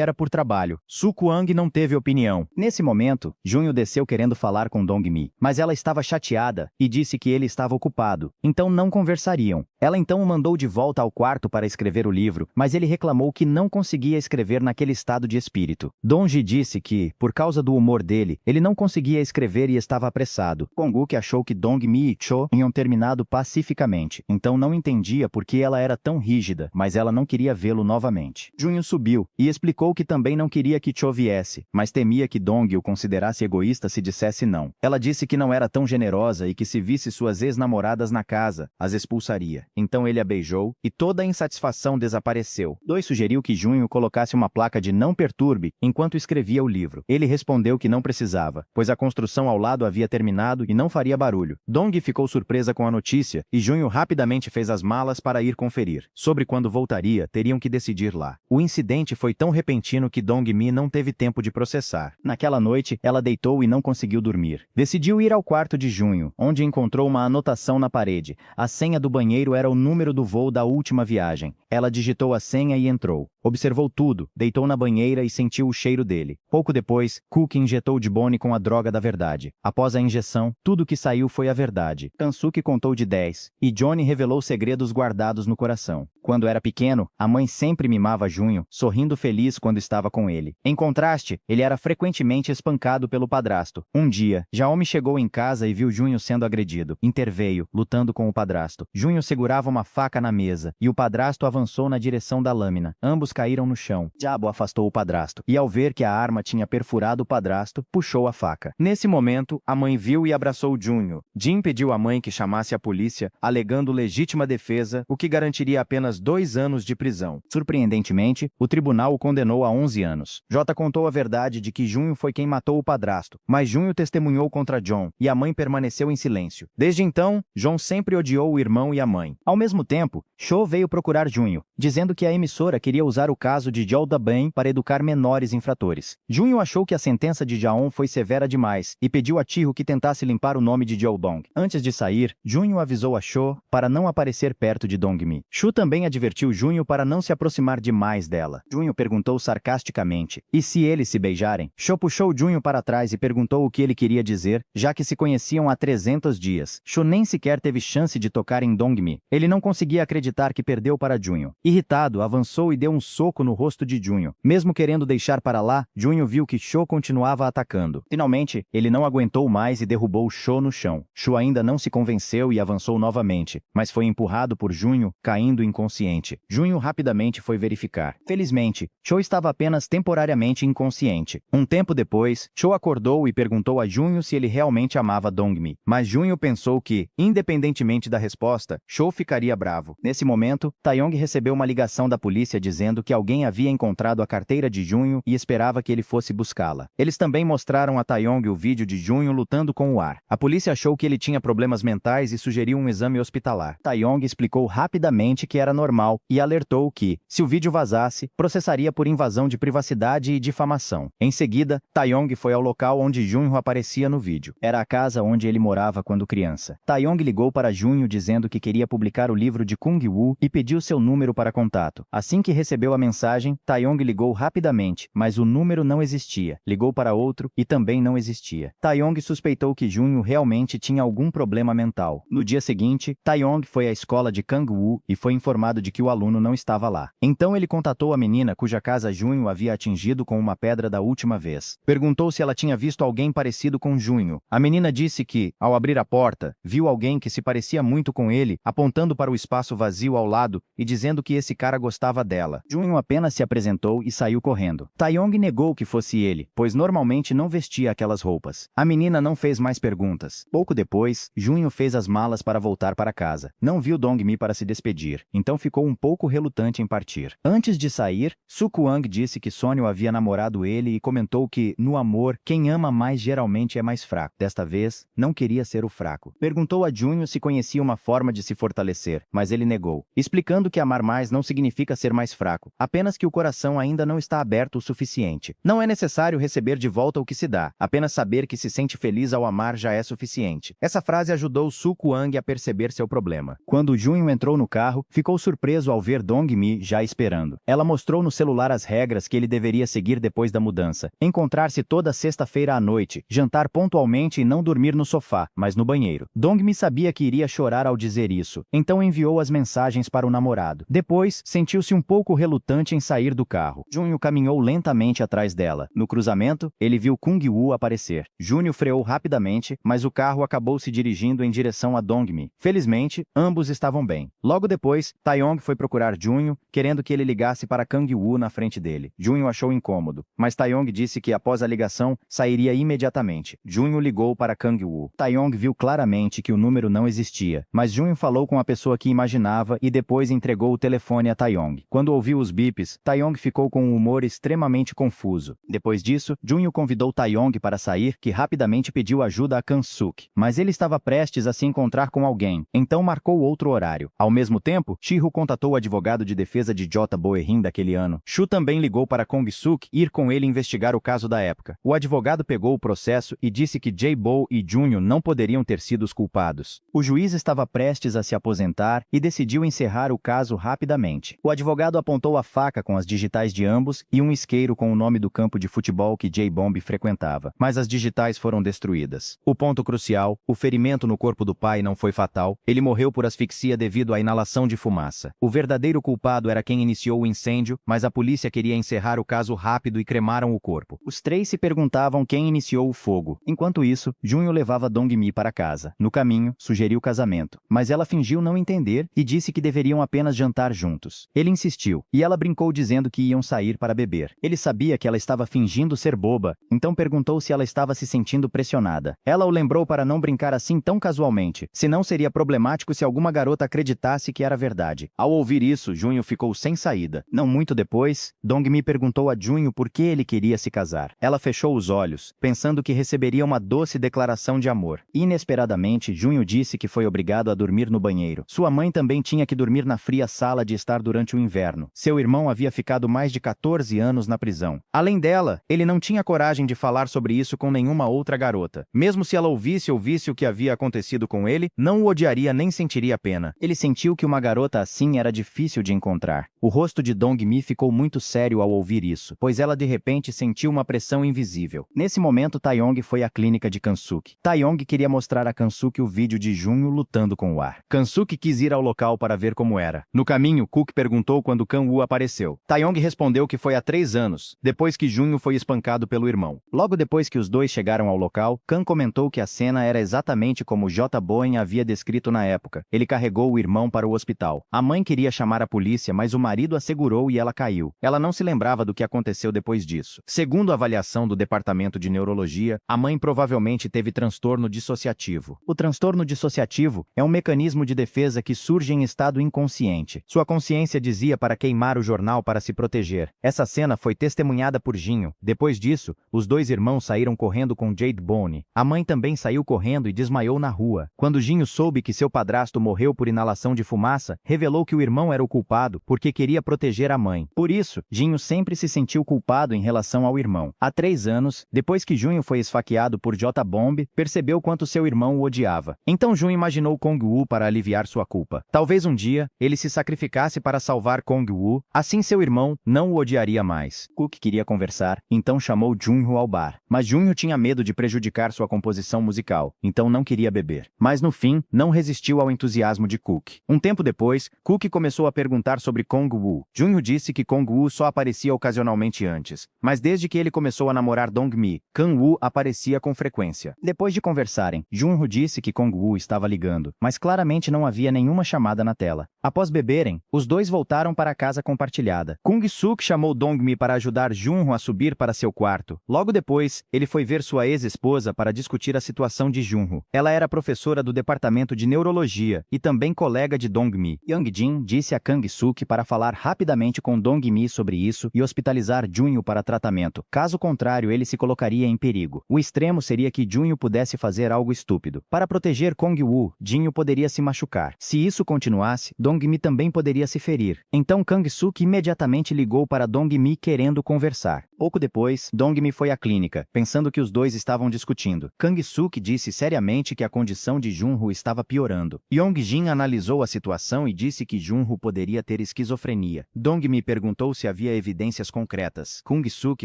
era por trabalho. Suk-wang não teve opinião. Nesse momento, Junho desceu querendo falar com Dong-mi, mas ela estava chateada e disse que ele estava ocupado, então não conversariam. Ela então o mandou de volta ao quarto para escrever o livro, mas ele reclamou que não conseguia escrever naquele estado de espírito. Dong disse que, por causa do humor dele, ele não conseguia escrever e estava apressado. Kong-guk achou que Dong-mi e Cho tinham terminado pacificamente, então não entendia por que ela era tão rígida, mas ela não queria vê-lo novamente. Junho subiu e explicou que também não queria que Cho viesse, mas temia que Dong o considerasse egoísta se dissesse não. Ela disse que não era tão generosa e que se visse suas ex-namoradas na casa, as expulsaria. Então ele a beijou e toda a insatisfação desapareceu. Doi sugeriu que Junho colocasse uma placa de "não perturbe" enquanto escrevia o livro. Ele respondeu que não precisava, pois a construção ao lado havia terminado e não faria barulho. Dong ficou surpresa com a notícia e Junho rapidamente fez as malas para ir conferir. Sobre quando voltaria, teriam que decidir lá. O incidente foi tão repentino que Dong-mi não teve tempo de processar. Naquela noite, ela deitou e não conseguiu dormir. Decidiu ir ao quarto de Junho, onde encontrou uma anotação na parede. A senha do banheiro era o número do voo da última viagem. Ela digitou a senha e entrou. Observou tudo, deitou na banheira e sentiu o cheiro dele. Pouco depois, Cook injetou Dibone com a droga da verdade. Após a injeção, tudo que saiu foi a verdade. Kansuke contou de 10, e Johnny revelou segredos guardados no coração. Quando era pequeno, a mãe sempre mimava Junho, sorrindo feliz quando estava com ele. Em contraste, ele era frequentemente espancado pelo padrasto. Um dia, Jaomi chegou em casa e viu Junho sendo agredido. Interveio, lutando com o padrasto. Junho segurava uma faca na mesa, e o padrasto avançou na direção da lâmina. Ambos caíram no chão. Diabo afastou o padrasto, e ao ver que a arma tinha perfurado o padrasto, puxou a faca. Nesse momento, a mãe viu e abraçou Junho. Jin pediu à mãe que chamasse a polícia, alegando legítima defesa, o que garantiria apenas 2 anos de prisão. Surpreendentemente, o tribunal o condenou a 11 anos. Jota contou a verdade de que Junho foi quem matou o padrasto, mas Junho testemunhou contra John, e a mãe permaneceu em silêncio. Desde então, John sempre odiou o irmão e a mãe. Ao mesmo tempo, Cho veio procurar Junho, dizendo que a emissora queria usar o caso de Jol Da-ben para educar menores infratores. Junho achou que a sentença de Jaon foi severa demais e pediu a Chiho que tentasse limpar o nome de Jol-dong. Antes de sair, Junho avisou a Cho para não aparecer perto de Dong-mi. Chu também advertiu Junho para não se aproximar demais dela. Junho perguntou sarcasticamente: e se eles se beijarem? Cho puxou Junho para trás e perguntou o que ele queria dizer, já que se conheciam há 300 dias. Cho nem sequer teve chance de tocar em Dong-mi. Ele não conseguia acreditar que perdeu para Junho. Irritado, avançou e deu um soco no rosto de Junho. Mesmo querendo deixar para lá, Junho viu que Cho continuava atacando. Finalmente, ele não aguentou mais e derrubou Cho no chão. Cho ainda não se convenceu e avançou novamente, mas foi empurrado por Junho, caindo inconsciente. Junho rapidamente foi verificar. Felizmente, Cho estava apenas temporariamente inconsciente. Um tempo depois, Cho acordou e perguntou a Junho se ele realmente amava Dongmi, mas Junho pensou que, independentemente da resposta, Cho ficaria bravo. Nesse momento, Taeyong recebeu uma ligação da polícia dizendo que alguém havia encontrado a carteira de Junho e esperava que ele fosse buscá-la. Eles também mostraram a Taeyong o vídeo de Junho lutando com o ar. A polícia achou que ele tinha problemas mentais e sugeriu um exame hospitalar. Taeyong explicou rapidamente que era normal e alertou que, se o vídeo vazasse, processaria por invasão de privacidade e difamação. Em seguida, Taeyong foi ao local onde Junho aparecia no vídeo. Era a casa onde ele morava quando criança. Taeyong ligou para Junho dizendo que queria publicar o livro de Kung Woo e pediu seu número para contato. Assim que recebeu a mensagem, Taeyong ligou rapidamente, mas o número não existia. Ligou para outro e também não existia. Taeyong suspeitou que Junho realmente tinha algum problema mental. No dia seguinte, Taeyong foi à escola de Kangwoo e foi informado de que o aluno não estava lá. Então ele contatou a menina cuja casa Junho havia atingido com uma pedra da última vez. Perguntou se ela tinha visto alguém parecido com Junho. A menina disse que, ao abrir a porta, viu alguém que se parecia muito com ele, apontando para o espaço vazio ao lado e dizendo que esse cara gostava dela. Junho apenas se apresentou e saiu correndo. Taeyong negou que fosse ele, pois normalmente não vestia aquelas roupas. A menina não fez mais perguntas. Pouco depois, Junho fez as malas para voltar para casa. Não viu Dongmi para se despedir, então ficou um pouco relutante em partir. Antes de sair, Su Kuang disse que Sonyo havia namorado ele e comentou que, no amor, quem ama mais geralmente é mais fraco. Desta vez, não queria ser o fraco. Perguntou a Junho se conhecia uma forma de se fortalecer, mas ele negou, explicando que amar mais não significa ser mais fraco, apenas que o coração ainda não está aberto o suficiente. Não é necessário receber de volta o que se dá, apenas saber que se sente feliz ao amar já é suficiente. Essa frase ajudou Su Kuang a perceber seu problema. Quando Junho entrou no carro, ficou surpreso ao ver Dongmi já esperando. Ela mostrou no celular as regras que ele deveria seguir depois da mudança. Encontrar-se toda sexta-feira à noite, jantar pontualmente e não dormir no sofá, mas no banheiro. Dongmi sabia que iria chorar ao dizer isso, então enviou as mensagens para o namorado. Depois, sentiu-se um pouco relutante em sair do carro. Junho caminhou lentamente atrás dela. No cruzamento, ele viu Kung Woo aparecer. Junho freou rapidamente, mas o carro acabou se dirigindo em direção a Dongmi. Felizmente, ambos estavam bem. Logo depois, Taeyong foi procurar Junho, querendo que ele ligasse para Kang Woo na frente dele. Junho achou incômodo, mas Taeyong disse que após a ligação, sairia imediatamente. Junho ligou para Kang Woo. Taeyong viu claramente que o número não existia, mas Junho falou com a pessoa que imaginava e depois entregou o telefone a Taeyong. Quando ouviu os bips, Taeyong ficou com um humor extremamente confuso. Depois disso, Junho convidou Taeyong para sair, que rapidamente pediu ajuda a Kan-suk, mas ele estava prestes a se encontrar com alguém, então marcou outro horário. Ao mesmo tempo, Shiho contatou o advogado de defesa de Jota Boerin daquele ano. Shu também ligou para Kong-suk ir com ele investigar o caso da época. O advogado pegou o processo e disse que Jae-bo e Junho não poderiam ter sido os culpados. O juiz estava prestes a se aposentar e decidiu encerrar o caso rapidamente. O advogado apontou a faca com as digitais de ambos e um isqueiro com o nome do campo de futebol que Jae-bomb frequentava, mas as digitais foram destruídas. O ponto crucial, o ferimento no corpo do pai não foi fatal, ele morreu por asfixia devido à inalação de fumaça. O verdadeiro culpado era quem iniciou o incêndio, mas a polícia queria encerrar o caso rápido e cremaram o corpo. Os três se perguntavam quem iniciou o fogo. Enquanto isso, Junho levava Dongmi para casa. No caminho, sugeriu casamento, mas ela fingiu não entender e disse que deveriam apenas jantar juntos. Ele insistiu, e ela brincou dizendo que iam sair para beber. Ele sabia que ela estava fingindo ser boba, então perguntou se ela estava se sentindo pressionada. Ela o lembrou para não brincar assim tão casualmente, senão seria problemático se alguma garota acreditasse que era verdade. Ao ouvir isso, Junho ficou sem saída. Não muito depois, Dongmi perguntou a Junho por que ele queria se casar. Ela fechou os olhos, pensando que receberia uma doce declaração de amor. Inesperadamente, Junho disse que foi obrigado a dormir no banheiro. Sua mãe também tinha que dormir na fria sala de estar durante o inverno. Seu irmão havia ficado mais de 14 anos na prisão. Além dela, ele não tinha coragem de falar sobre isso com nenhuma outra garota. Mesmo se ela ouvisse o que havia acontecido com ele, não o odiaria nem sentiria pena. Ele sentiu que uma garota assim era difícil de encontrar. O rosto de Dong-mi ficou muito sério ao ouvir isso, pois ela de repente sentiu uma pressão invisível. Nesse momento, Taeyong foi à clínica de Kansuki. Taeyong queria mostrar a Kansuki o vídeo de Junho lutando com o ar. Kansuki quis ir ao local para ver como era. No caminho, Cook perguntou quando Kan-woo apareceu. Taeyong respondeu que foi há 3 anos, depois que Junho foi espancado pelo irmão. Logo depois que os dois chegaram ao local, Kan comentou que a cena era exatamente como J. Bowen havia descrito na época. Ele carregou o irmão para o hospital. A mãe queria chamar a polícia, mas o marido a segurou e ela caiu. Ela não se lembrava do que aconteceu depois disso. Segundo a avaliação do departamento de neurologia, a mãe provavelmente teve transtorno dissociativo. O transtorno dissociativo é um mecanismo de defesa que surge em estado inconsciente. Sua consciência dizia para queimar o jornal para se proteger. Essa cena foi testemunhada por Jinho. Depois disso, os dois irmãos saíram correndo com Jade Bone. A mãe também saiu correndo e desmaiou na rua. Quando Jinho soube que seu padrasto morreu por inalação de fumaça, revelou que o irmão era o culpado porque queria proteger a mãe. Por isso, Jinho sempre se sentiu culpado em relação ao irmão. Há 3 anos, depois que Junho foi esfaqueado por J-Bomb, percebeu quanto seu irmão o odiava. Então Junho imaginou Kong-woo para aliviar sua culpa. Talvez um dia, ele se sacrificasse para salvar Kong-woo, assim seu irmão não o odiaria mais. Cook queria conversar, então chamou Junho ao bar. Mas Junho tinha medo de prejudicar sua composição musical, então não queria beber. Mas no fim, não resistiu ao entusiasmo de Cook. Um tempo depois, Cook começou a perguntar sobre Kong-woo. Junho disse que Kong-woo só aparecia ocasionalmente antes, mas desde que ele começou a namorar Dong-mi, Kan-woo aparecia com frequência. Depois de conversarem, Junho disse que Kong-woo estava ligando, mas claramente não havia nenhuma chamada na tela. Após beberem, os dois voltaram para a casa compartilhada. Kung-suk chamou Dong-mi para ajudar Junho a subir para seu quarto. Logo depois, ele foi ver sua ex-esposa para discutir a situação de Junho. Ela era professora do departamento de neurologia e também colega de Dong-mi. Young-jin disse a Kang-suk para falar rapidamente com Dong-mi sobre isso e hospitalizar Junho para tratamento. Caso contrário, ele se colocaria em perigo. O extremo seria que Junho pudesse fazer algo estúpido. Para proteger Kong-woo, Junho poderia se machucar. Se isso continuasse, Dong-mi também poderia se ferir. Então Kang-suk imediatamente ligou para Dong-mi querendo conversar. Pouco depois, Dong-mi foi à clínica, pensando que os dois estavam discutindo. Kang-suk disse seriamente que a condição de Junho estava piorando. Yong-jin analisou a situação e disse que Junho poderia ter esquizofrenia. Dong-mi perguntou se havia evidências concretas. Kung-suk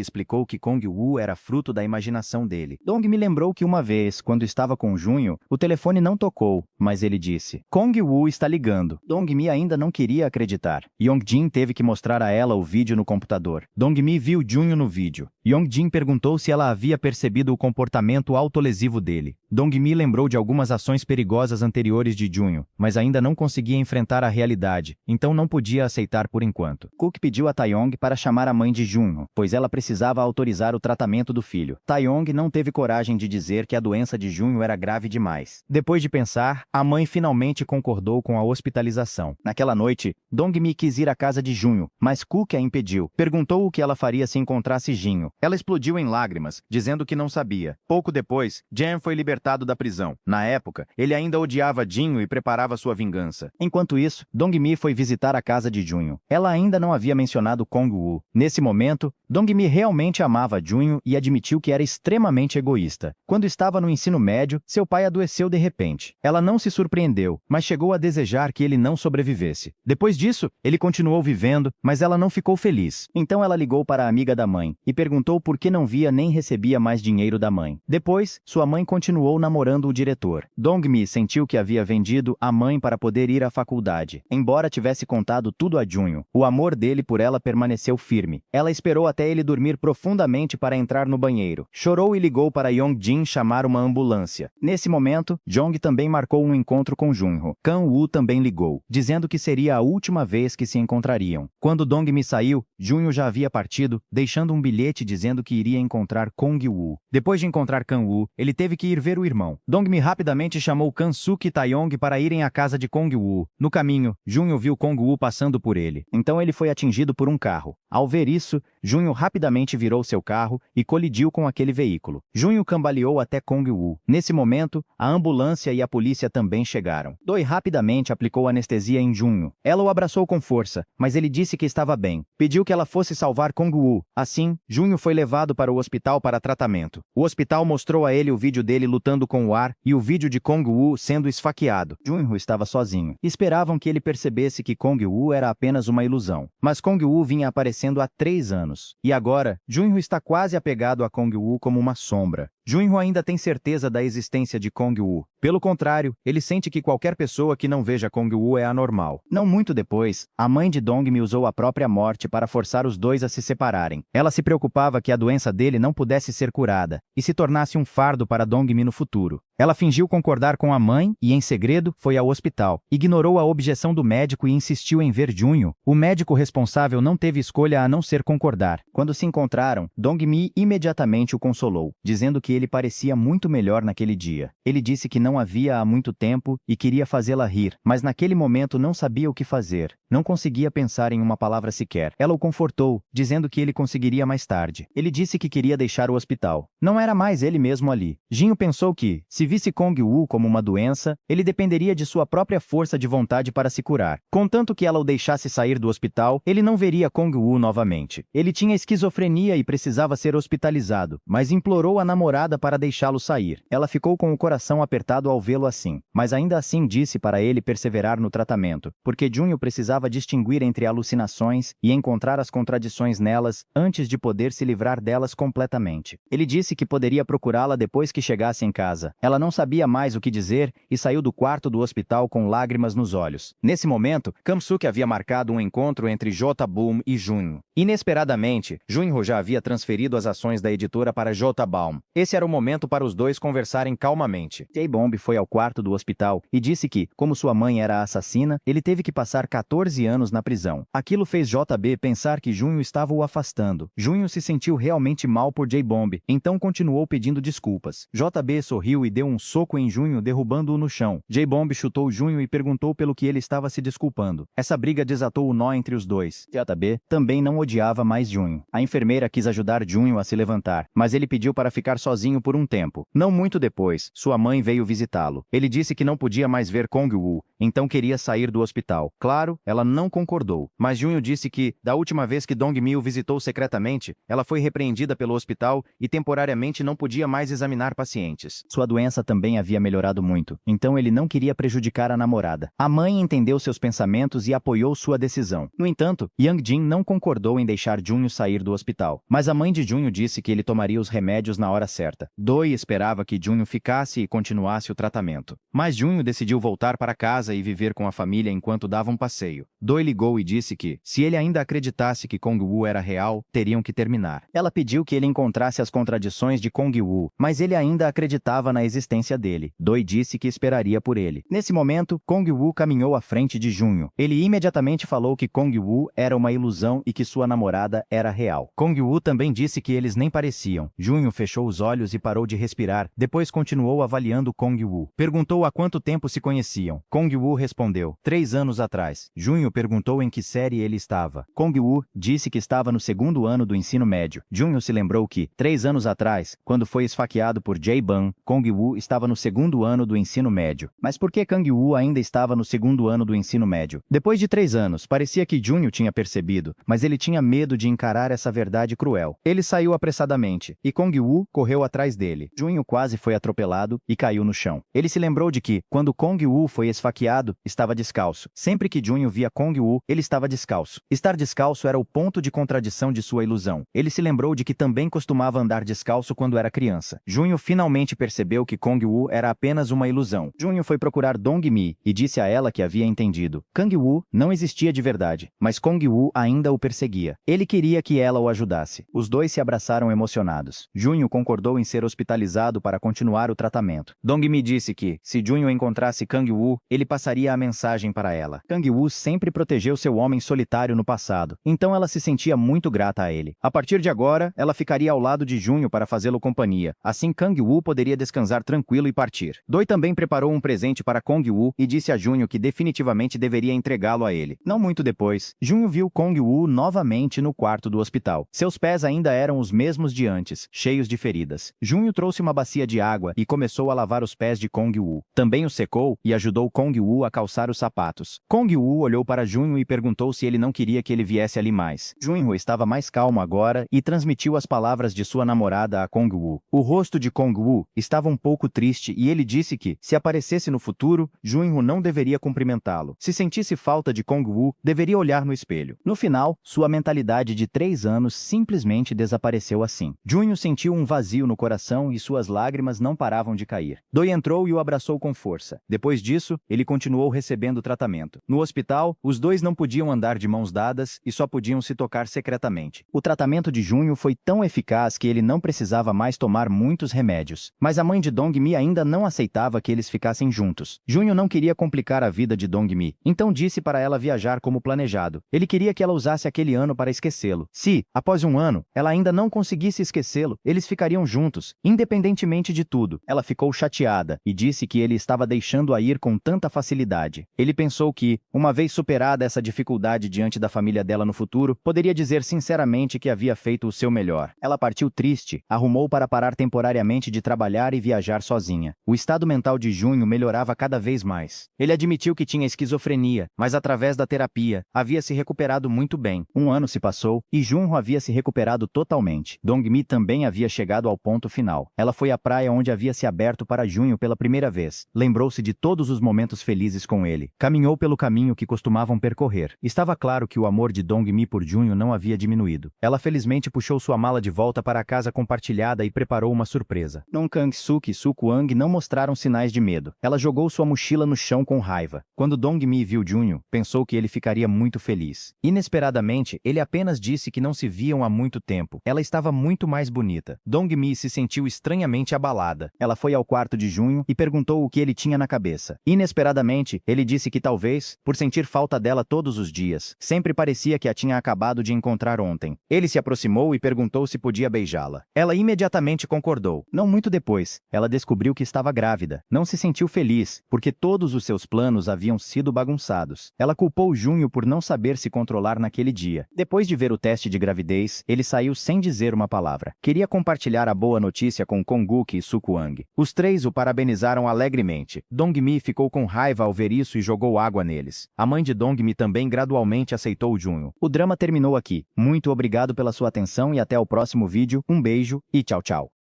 explicou que Kong-woo era fruto da imaginação dele. Dong-mi lembrou que uma vez, quando estava com Junho, o telefone não tocou, mas ele disse: Kong-woo está ligando. Dong-mi ainda não queria acreditar. Yong-jin teve que mostrar a ela o vídeo no computador. Dong-mi viu Junho no vídeo. Yong-jin perguntou se ela havia percebido o comportamento autolesivo dele. Dong-mi lembrou de algumas ações perigosas anteriores de Junho, mas ainda não conseguia enfrentar a realidade, então não podia aceitar por enquanto. Cook pediu a Taeyong para chamar a mãe de Junho, pois ela precisava autorizar o tratamento do filho. Taeyong não teve coragem de dizer que a doença de Junho era grave demais. Depois de pensar, a mãe finalmente concordou com a hospitalização. Naquela noite, Dong-mi quis ir à casa de Junho, mas Cook a impediu. Perguntou o que ela faria se encontrasse Jinho. Ela explodiu em lágrimas, dizendo que não sabia. Pouco depois, Jan foi libertado da prisão. Na época, ele ainda odiava Jinho e preparava sua vingança. Enquanto isso, Dong-mi foi visitar a casa de Junho. Ela ainda não havia mencionado Kong-woo. Nesse momento, Dong-mi realmente amava Junho e admitiu que era extremamente egoísta. Quando estava no ensino médio, seu pai adoeceu de repente. Ela não se surpreendeu, mas chegou a desejar que ele não sobrevivesse. Depois disso, ele continuou vivendo, mas ela não ficou feliz. Então ela ligou para a amiga da mãe e perguntou por que não via nem recebia mais dinheiro da mãe. Depois, sua mãe continuou namorando o diretor. Dong-mi sentiu que havia vendido a mãe para poder ir à faculdade. Embora tivesse contado tudo a Junho, o amor dele por ela permaneceu firme. Ela esperou até ele dormir profundamente para entrar no banheiro. Chorou e ligou para Yong-jin chamar uma ambulância. Nesse momento, Jong também marcou um encontro com Junho. Kan-woo também ligou, dizendo que seria a última vez que se encontrariam. Quando Dong-mi saiu, Junho já havia partido, deixando um bilhete dizendo que iria encontrar Kong-woo. Depois de encontrar Kan-woo, ele teve que ir ver o irmão. Dong-mi rapidamente chamou Kan-suk e Taeyong para irem à casa de Kong-woo. No caminho, Junho viu Kong-woo passando por ele. Então ele foi atingido por um carro. Ao ver isso, Junho Junho rapidamente virou seu carro e colidiu com aquele veículo. Junho cambaleou até Kong-woo. Nesse momento, a ambulância e a polícia também chegaram. Doi rapidamente aplicou anestesia em Junho. Ela o abraçou com força, mas ele disse que estava bem. Pediu que ela fosse salvar Kong-woo. Assim, Junho foi levado para o hospital para tratamento. O hospital mostrou a ele o vídeo dele lutando com o ar e o vídeo de Kong-woo sendo esfaqueado. Junho estava sozinho. Esperavam que ele percebesse que Kong-woo era apenas uma ilusão. Mas Kong-woo vinha aparecendo há 3 anos. E agora, Junho está quase apegado a Kong-woo como uma sombra. Junho ainda tem certeza da existência de Kong-woo. Pelo contrário, ele sente que qualquer pessoa que não veja Kong-woo é anormal. Não muito depois, a mãe de Dong-mi usou a própria morte para forçar os dois a se separarem. Ela se preocupava que a doença dele não pudesse ser curada e se tornasse um fardo para Dong-mi no futuro. Ela fingiu concordar com a mãe e, em segredo, foi ao hospital. Ignorou a objeção do médico e insistiu em ver Junho. O médico responsável não teve escolha a não ser concordar. Quando se encontraram, Dong-mi imediatamente o consolou, dizendo que ele parecia muito melhor naquele dia. Ele disse que não havia há muito tempo e queria fazê-la rir, mas naquele momento não sabia o que fazer. Não conseguia pensar em uma palavra sequer. Ela o confortou, dizendo que ele conseguiria mais tarde. Ele disse que queria deixar o hospital. Não era mais ele mesmo ali. Junho pensou que, se visse Kong-woo como uma doença, ele dependeria de sua própria força de vontade para se curar. Contanto que ela o deixasse sair do hospital, ele não veria Kong-woo novamente. Ele tinha esquizofrenia e precisava ser hospitalizado, mas implorou a namorada para deixá-lo sair. Ela ficou com o coração apertado ao vê-lo assim, mas ainda assim disse para ele perseverar no tratamento, porque Junho precisava distinguir entre alucinações e encontrar as contradições nelas antes de poder se livrar delas completamente. Ele disse que poderia procurá-la depois que chegasse em casa. Ela não sabia mais o que dizer e saiu do quarto do hospital com lágrimas nos olhos. Nesse momento, Kam-suk havia marcado um encontro entre J-Boom e Junho. Inesperadamente, Junho já havia transferido as ações da editora para J-Boom. Esse era o momento para os dois conversarem calmamente. J-Bomb foi ao quarto do hospital e disse que, como sua mãe era a assassina, ele teve que passar 14 anos na prisão. Aquilo fez JB pensar que Junho estava o afastando. Junho se sentiu realmente mal por J-Bomb, então continuou pedindo desculpas. JB sorriu e deu um soco em Junho, derrubando-o no chão. J-Bomb chutou Junho e perguntou pelo que ele estava se desculpando. Essa briga desatou o nó entre os dois. JB também não odiava mais Junho. A enfermeira quis ajudar Junho a se levantar, mas ele pediu para ficar sozinho por um tempo. Não muito depois, sua mãe veio visitá-lo. Ele disse que não podia mais ver Kong-woo, então queria sair do hospital. Claro, ela não concordou, mas Junho disse que, da última vez que Dong-mi o visitou secretamente, ela foi repreendida pelo hospital e temporariamente não podia mais examinar pacientes. Sua doença também havia melhorado muito, então ele não queria prejudicar a namorada. A mãe entendeu seus pensamentos e apoiou sua decisão. No entanto, Yang Jin não concordou em deixar Junho sair do hospital, mas a mãe de Junho disse que ele tomaria os remédios na hora certa. Doi esperava que Junho ficasse e continuasse o tratamento. Mas Junho decidiu voltar para casa e viver com a família enquanto dava um passeio. Doi ligou e disse que, se ele ainda acreditasse que Kong-woo era real, teriam que terminar. Ela pediu que ele encontrasse as contradições de Kong-woo, mas ele ainda acreditava na existência dele. Doi disse que esperaria por ele. Nesse momento, Kong-woo caminhou à frente de Junho. Ele imediatamente falou que Kong-woo era uma ilusão e que sua namorada era real. Kong-woo também disse que eles nem pareciam. Junho fechou os olhos e parou de respirar, depois continuou avaliando Kong-woo. Perguntou há quanto tempo se conheciam. Kong-woo respondeu, 3 anos atrás. Junho perguntou em que série ele estava. Kong-woo disse que estava no 2º ano do ensino médio. Junho se lembrou que, 3 anos atrás, quando foi esfaqueado por Jae-ban, Kong-woo estava no 2º ano do ensino médio. Mas por que Kang-woo ainda estava no 2º ano do ensino médio? Depois de 3 anos, parecia que Junho tinha percebido, mas ele tinha medo de encarar essa verdade cruel. Ele saiu apressadamente, e Kong-woo correu atrás dele. Junho quase foi atropelado e caiu no chão. Ele se lembrou de que, quando Kong-woo foi esfaqueado, estava descalço. Sempre que Junho via Kong-woo, ele estava descalço. Estar descalço era o ponto de contradição de sua ilusão. Ele se lembrou de que também costumava andar descalço quando era criança. Junho finalmente percebeu que Kong-woo era apenas uma ilusão. Junho foi procurar Dong-mi e disse a ela que havia entendido. Kang-woo não existia de verdade, mas Kong-woo ainda o perseguia. Ele queria que ela o ajudasse. Os dois se abraçaram emocionados. Junho concordou em ser hospitalizado para continuar o tratamento. Dong-mi disse que, se Junho encontrasse Kang-woo, ele passaria a mensagem para ela. Kang-woo sempre protegeu seu homem solitário no passado, então ela se sentia muito grata a ele. A partir de agora, ela ficaria ao lado de Junho para fazê-lo companhia. Assim, Kang-woo poderia descansar tranquilo e partir. Doi também preparou um presente para Kong-woo e disse a Junho que definitivamente deveria entregá-lo a ele. Não muito depois, Junho viu Kong-woo novamente tranquilamente no quarto do hospital. Seus pés ainda eram os mesmos de antes, cheios de feridas. Junho trouxe uma bacia de água e começou a lavar os pés de Kong-woo. Também os secou e ajudou Kong-woo a calçar os sapatos. Kong-woo olhou para Junho e perguntou se ele não queria que ele viesse ali mais. Junho estava mais calmo agora e transmitiu as palavras de sua namorada a Kong-woo. O rosto de Kong-woo estava um pouco triste e ele disse que, se aparecesse no futuro, Junho não deveria cumprimentá-lo. Se sentisse falta de Kong-woo, deveria olhar no espelho. No final, sua mentalidade de 3 anos simplesmente desapareceu assim. Junho sentiu um vazio no coração e suas lágrimas não paravam de cair. Doi entrou e o abraçou com força. Depois disso, ele continuou recebendo tratamento. No hospital, os dois não podiam andar de mãos dadas e só podiam se tocar secretamente. O tratamento de Junho foi tão eficaz que ele não precisava mais tomar muitos remédios. Mas a mãe de Dong-mi ainda não aceitava que eles ficassem juntos. Junho não queria complicar a vida de Dong-mi, então disse para ela viajar como planejado. Ele queria que ela usasse aquele ano para esquecê-lo. Se, após um ano, ela ainda não conseguisse esquecê-lo, eles ficariam juntos, independentemente de tudo. Ela ficou chateada e disse que ele estava deixando-a ir com tanta facilidade. Ele pensou que, uma vez superada essa dificuldade diante da família dela no futuro, poderia dizer sinceramente que havia feito o seu melhor. Ela partiu triste, arrumou para parar temporariamente de trabalhar e viajar sozinha. O estado mental de Junho melhorava cada vez mais. Ele admitiu que tinha esquizofrenia, mas através da terapia, havia se recuperado muito bem. Um ano se passou e Junho havia se recuperado totalmente. Dong-mi também havia chegado ao ponto final. Ela foi à praia onde havia se aberto para Junho pela primeira vez. Lembrou-se de todos os momentos felizes com ele. Caminhou pelo caminho que costumavam percorrer. Estava claro que o amor de Dong-mi por Junho não havia diminuído. Ela felizmente puxou sua mala de volta para a casa compartilhada e preparou uma surpresa. Nong Kang-suk e Suk-wang não mostraram sinais de medo. Ela jogou sua mochila no chão com raiva. Quando Dong-mi viu Junho, pensou que ele ficaria muito feliz. Inesperadamente, ele apenas disse que não se viam há muito tempo. Ela estava muito mais bonita. Dong-mi se sentiu estranhamente abalada. Ela foi ao quarto de Junho e perguntou o que ele tinha na cabeça. Inesperadamente, ele disse que talvez, por sentir falta dela todos os dias, sempre parecia que a tinha acabado de encontrar ontem. Ele se aproximou e perguntou se podia beijá-la. Ela imediatamente concordou. Não muito depois, ela descobriu que estava grávida. Não se sentiu feliz, porque todos os seus planos haviam sido bagunçados. Ela culpou Junho por não saber se controlar naquele dia. Depois de ver o teste de gravidez, ele saiu sem dizer uma palavra. Queria compartilhar a boa notícia com Kong-guk e Suk-wang. Os três o parabenizaram alegremente. Dong-mi ficou com raiva ao ver isso e jogou água neles. A mãe de Dong-mi também gradualmente aceitou Junho. O drama terminou aqui. Muito obrigado pela sua atenção e até o próximo vídeo. Um beijo e tchau, tchau.